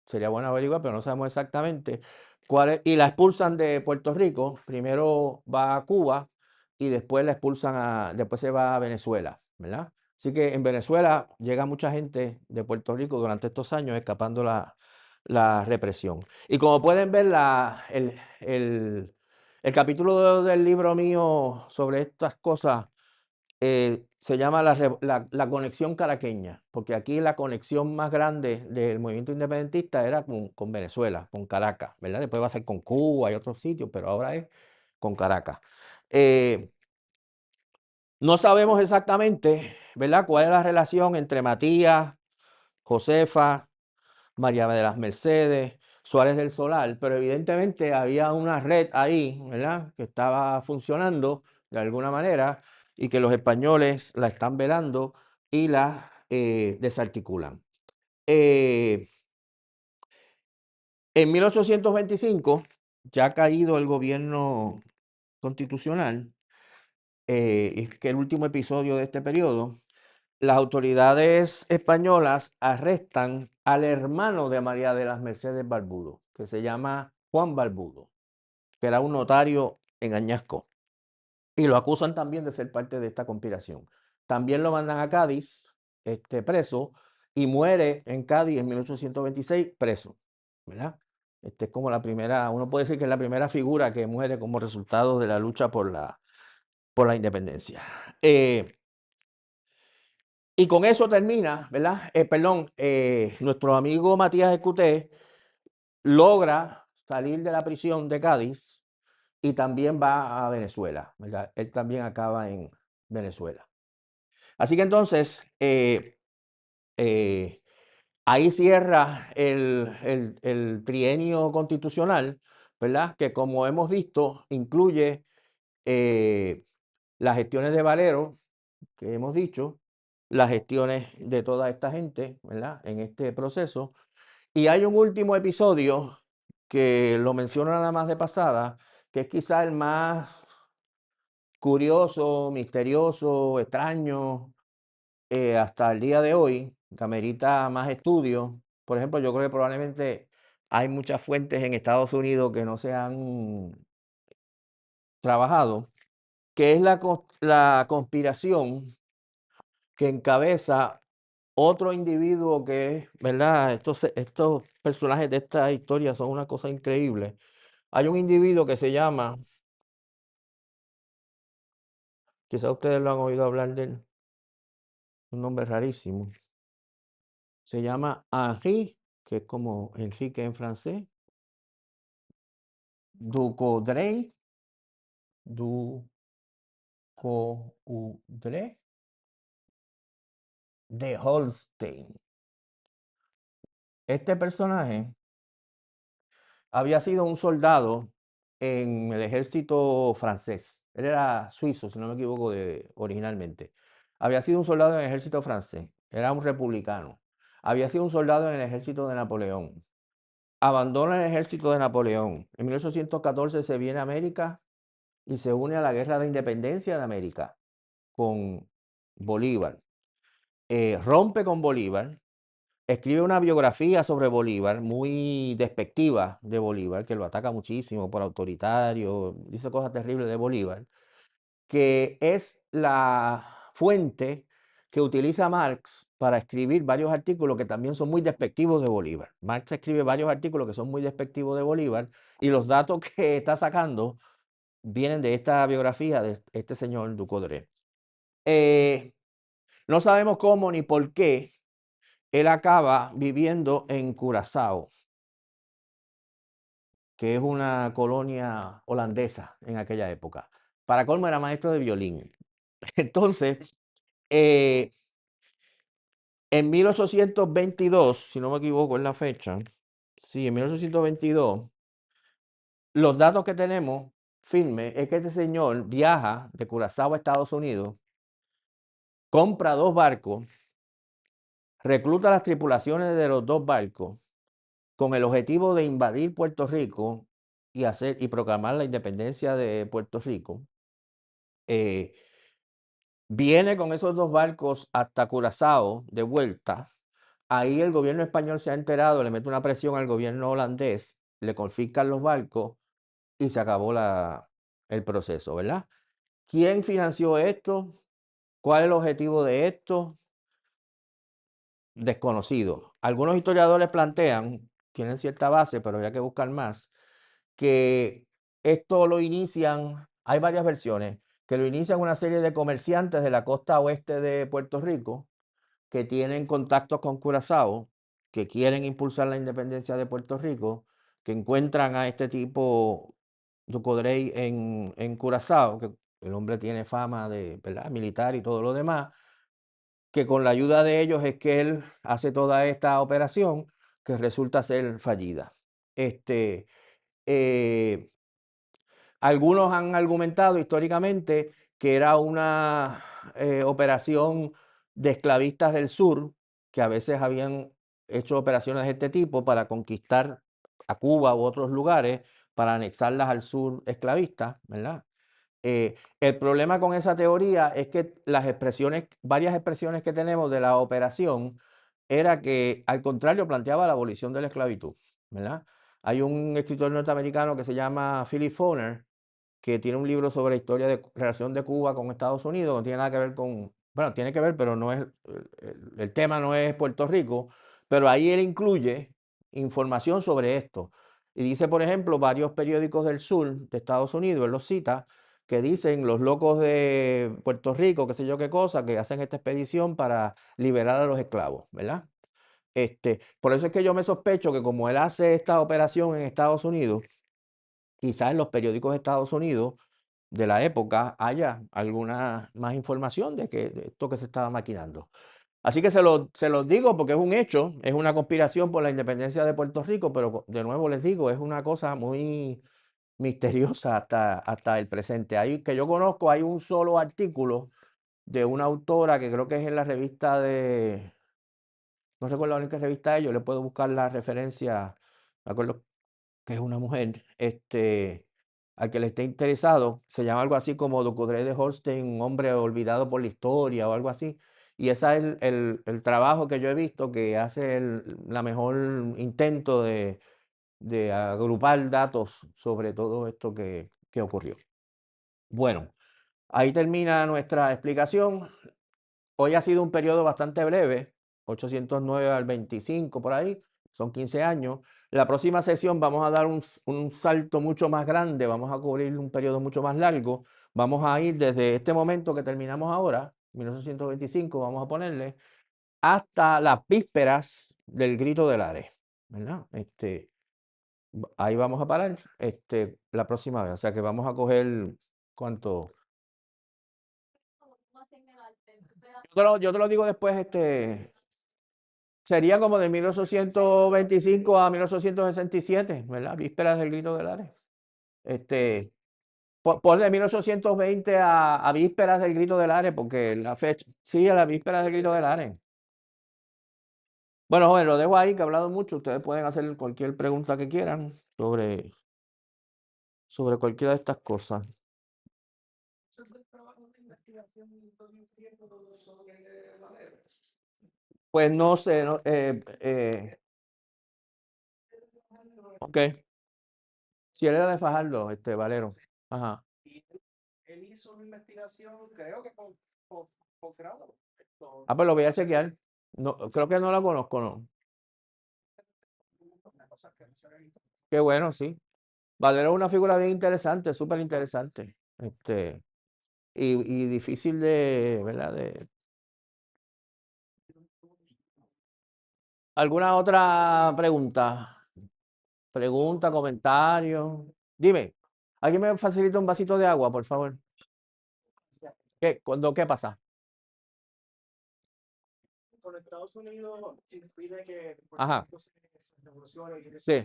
sería bueno averiguar, pero no sabemos exactamente cuál es, y la expulsan de Puerto Rico, primero va a Cuba y después la expulsan después se va a Venezuela, ¿verdad? Así que en Venezuela llega mucha gente de Puerto Rico durante estos años escapando la represión. Y como pueden ver, el capítulo del libro mío sobre estas cosas se llama la conexión caraqueña, porque aquí la conexión más grande del movimiento independentista era con Venezuela, con Caracas, ¿verdad? Después va a ser con Cuba y otros sitios, pero ahora es con Caracas. No sabemos exactamente, ¿verdad?, cuál es la relación entre Matías, Josefa, María de las Mercedes, Suárez del Solar, pero evidentemente había una red ahí, ¿verdad?, que estaba funcionando de alguna manera y que los españoles la están velando y la desarticulan. En 1825, ya caído el gobierno constitucional, es que el último episodio de este periodo, las autoridades españolas arrestan al hermano de María de las Mercedes Barbudo, que se llama Juan Barbudo, que era un notario en Añasco, y lo acusan también de ser parte de esta conspiración. También lo mandan a Cádiz, preso, y muere en Cádiz en 1826 preso, ¿verdad? Es como la primera, uno puede decir que es la primera figura que muere como resultado de la lucha por la independencia. Y con eso termina, ¿verdad? Perdón, nuestro amigo Matías Escuté logra salir de la prisión de Cádiz y también va a Venezuela, ¿verdad? Él también acaba en Venezuela. Así que entonces, ahí cierra el trienio constitucional, ¿verdad? Que como hemos visto, incluye las gestiones de Valero, que hemos dicho, las gestiones de toda esta gente, ¿verdad?, en este proceso. Y hay un último episodio que lo menciono nada más de pasada, que es quizá el más curioso, misterioso, extraño, hasta el día de hoy, que amerita más estudio. Por ejemplo, yo creo que probablemente hay muchas fuentes en Estados Unidos que no se han trabajado, que es la conspiración que encabeza otro individuo que es, ¿verdad? Estos personajes de esta historia son una cosa increíble, Hay un individuo que se llama, quizá ustedes lo han oído hablar de él, un nombre rarísimo. Se llama Henri, que es como Enrique en francés, Ducoudray, Ducoudray de Holstein. Este personaje había sido un soldado en el ejército francés. Él era suizo, si no me equivoco, originalmente. Había sido un soldado en el ejército francés. Era un republicano. Había sido un soldado en el ejército de Napoleón. Abandona el ejército de Napoleón. En 1814 se viene a América y se une a la guerra de independencia de América con Bolívar. Rompe con Bolívar, escribe una biografía sobre Bolívar, muy despectiva de Bolívar, que lo ataca muchísimo por autoritario, dice cosas terribles de Bolívar, que es la fuente que utiliza Marx para escribir varios artículos que también son muy despectivos de Bolívar. Marx escribe varios artículos que son muy despectivos de Bolívar y los datos que está sacando vienen de esta biografía de este señor Ducoudray. No sabemos cómo ni por qué él acaba viviendo en Curazao, que es una colonia holandesa en aquella época. Para colmo era maestro de violín. Entonces, en 1822, si no me equivoco en la fecha, sí, en 1822, los datos que tenemos firmes es que este señor viaja de Curazao a Estados Unidos, compra 2 barcos, recluta las tripulaciones de los 2 barcos con el objetivo de invadir Puerto Rico y proclamar la independencia de Puerto Rico. Viene con esos 2 barcos hasta Curazao de vuelta. Ahí el gobierno español se ha enterado, le mete una presión al gobierno holandés, le confiscan los barcos y se acabó el proceso, ¿verdad? ¿Quién financió esto? ¿Cuál es el objetivo de esto? Desconocido. Algunos historiadores plantean, tienen cierta base, pero había que buscar más, que esto lo inician, hay varias versiones, que lo inician una serie de comerciantes de la costa oeste de Puerto Rico que tienen contactos con Curazao, que quieren impulsar la independencia de Puerto Rico, que encuentran a este tipo Ducoudray en Curazao, que el hombre tiene fama de, ¿verdad?, militar y todo lo demás, que con la ayuda de ellos es que él hace toda esta operación que resulta ser fallida. Eh, Algunos han argumentado históricamente que era una operación de esclavistas del sur, que a veces habían hecho operaciones de este tipo para conquistar a Cuba u otros lugares, para anexarlas al sur esclavistas, ¿verdad? El problema con esa teoría es que varias expresiones que tenemos de la operación, era que al contrario planteaba la abolición de la esclavitud, ¿verdad? Hay un escritor norteamericano que se llama Philip Foner, que tiene un libro sobre la historia de relación de Cuba con Estados Unidos, no tiene nada que ver con, bueno, tiene que ver, pero no es, el tema no es Puerto Rico, pero ahí él incluye información sobre esto. Y dice, por ejemplo, varios periódicos del sur de Estados Unidos, él los cita, que dicen los locos de Puerto Rico, qué sé yo qué cosa, que hacen esta expedición para liberar a los esclavos, ¿verdad? Por eso es que yo me sospecho que como él hace esta operación en Estados Unidos, quizás en los periódicos de Estados Unidos de la época haya alguna más información de esto que se estaba maquinando. Así que se los digo porque es un hecho, es una conspiración por la independencia de Puerto Rico, pero de nuevo les digo, es una cosa muy misteriosa hasta el presente. Que yo conozco, hay un solo artículo de una autora que creo que es en la revista no recuerdo la única revista de ellos, le puedo buscar la referencia, me acuerdo que es una mujer, al que le esté interesado, se llama algo así como Ducoudray de Holstein, un hombre olvidado por la historia o algo así. Y ese es el trabajo que yo he visto que hace la mejor intento de agrupar datos sobre todo esto que ocurrió. Bueno, ahí termina nuestra explicación. Hoy ha sido un periodo bastante breve, 809 al 25 por ahí, son 15 años. La próxima sesión vamos a dar un salto mucho más grande, vamos a cubrir un periodo mucho más largo. Vamos a ir desde este momento que terminamos ahora, 1825, vamos a ponerle, hasta las vísperas del Grito de Lares, ¿verdad? Ahí vamos a parar la próxima vez. O sea que vamos a coger, ¿cuánto? Yo te lo digo después, sería como de 1825 a 1867, ¿verdad? Vísperas del Grito de Lares. Ponle 1820 a vísperas del Grito de Lares, porque la fecha, sí, a la víspera del Grito de Lares. Bueno, joven, lo dejo ahí, que he hablado mucho. Ustedes pueden hacer cualquier pregunta que quieran sobre cualquiera de estas cosas. Pues no sé, no, ok. Si él era de Fajardo, Valero. Ajá. Él hizo una investigación, creo que con posgrado. Ah, pues lo voy a chequear. No, creo que no la conozco, no. Qué bueno, sí. Valero es una figura bien interesante, súper interesante. Y difícil de, ¿verdad? ¿Alguna otra pregunta? Pregunta, comentario. Dime, ¿alguien me facilita un vasito de agua, por favor? ¿Qué pasa? Con Estados Unidos impide que Ajá. Puerto Rico se revolucione. Sí.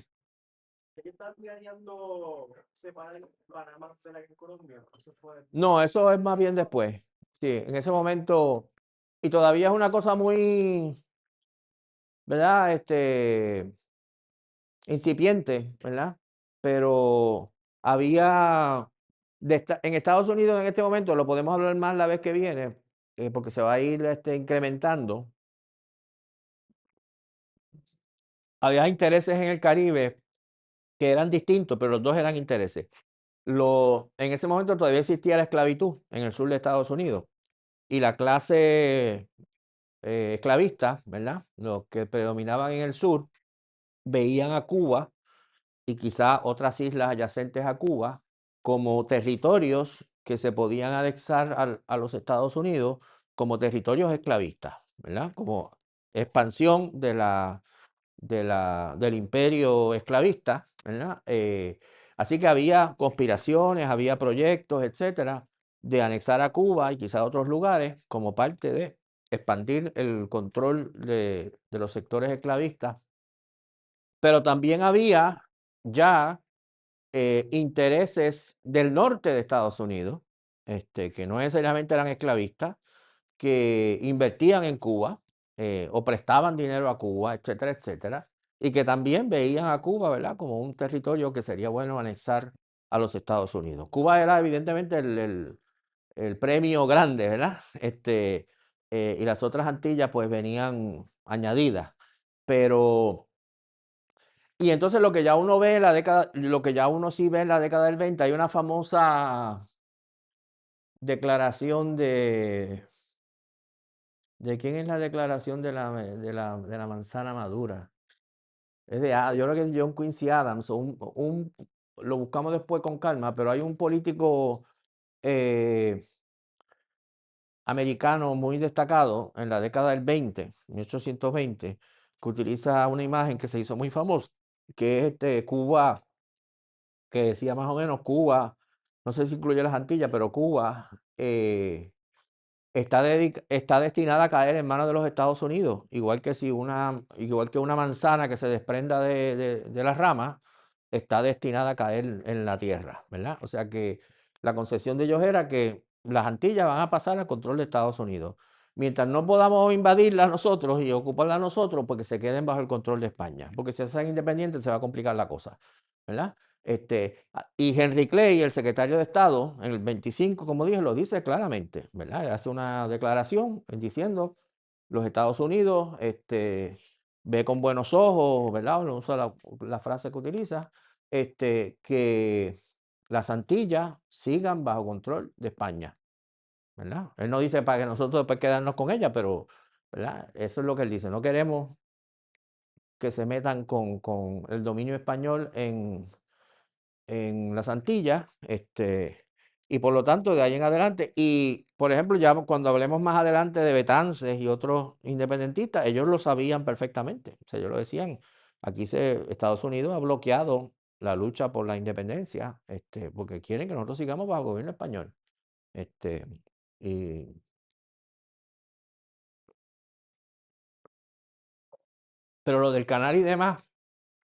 Ellos están planeando separar Panamá de la Colombia. No, eso es más bien después. Sí, en ese momento. Y todavía es una cosa muy, ¿verdad? Incipiente, ¿verdad? Pero había. En Estados Unidos en este momento, lo podemos hablar más la vez que viene, porque se va a ir incrementando. Había intereses en el Caribe que eran distintos, pero los dos eran intereses. En ese momento todavía existía la esclavitud en el sur de Estados Unidos y la clase esclavista, ¿verdad? Los que predominaban en el sur veían a Cuba y quizá otras islas adyacentes a Cuba como territorios que se podían anexar a los Estados Unidos como territorios esclavistas, ¿verdad? Como expansión del imperio esclavista, ¿verdad? Así que había conspiraciones, había proyectos, etcétera, de anexar a Cuba y quizá a otros lugares como parte de expandir el control de los sectores esclavistas. Pero también había ya intereses del norte de Estados Unidos, que no necesariamente eran esclavistas, que invertían en Cuba o prestaban dinero a Cuba, etcétera, etcétera, y que también veían a Cuba, ¿verdad?, como un territorio que sería bueno anexar a los Estados Unidos. Cuba era evidentemente el premio grande, ¿verdad? Y las otras Antillas pues venían añadidas. Pero, y entonces lo que ya uno ve en la década, lo que ya uno sí ve en la década del 20, hay una famosa declaración ¿de quién es la declaración de la manzana madura? Es yo creo que es John Quincy Adams, lo buscamos después con calma, pero hay un político americano muy destacado en la década del 20, 1820, que utiliza una imagen que se hizo muy famosa, que es Cuba, que decía más o menos Cuba, no sé si incluye las Antillas, pero Cuba está destinada a caer en manos de los Estados Unidos, igual que una manzana que se desprenda de las ramas, está destinada a caer en la tierra, ¿verdad? O sea que la concepción de ellos era que las Antillas van a pasar al control de Estados Unidos. Mientras no podamos invadirlas nosotros y ocuparlas nosotros, porque se queden bajo el control de España. Porque si se hacen independientes se va a complicar la cosa, ¿verdad? Y Henry Clay, el secretario de Estado, en el 25, como dije, lo dice claramente, ¿verdad? Hace una declaración diciendo, los Estados Unidos ve con buenos ojos, ¿verdad? No usa la frase que utiliza, que las Antillas sigan bajo control de España, ¿verdad? Él no dice para que nosotros después quedarnos con ella, pero, ¿verdad? Eso es lo que él dice. No queremos que se metan con el dominio español en las Antillas, y por lo tanto de ahí en adelante, y por ejemplo ya cuando hablemos más adelante de Betances y otros independentistas, ellos lo sabían perfectamente, o sea, ellos lo decían, Estados Unidos ha bloqueado la lucha por la independencia, porque quieren que nosotros sigamos bajo gobierno español, y pero lo del canal y demás,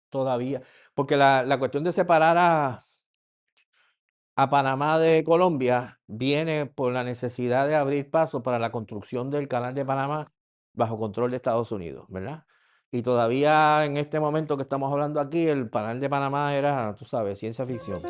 todavía, porque la cuestión de separar a Panamá de Colombia viene por la necesidad de abrir paso para la construcción del canal de Panamá bajo control de Estados Unidos, ¿verdad? Y todavía en este momento que estamos hablando aquí, el canal de Panamá era, tú sabes, ciencia ficción.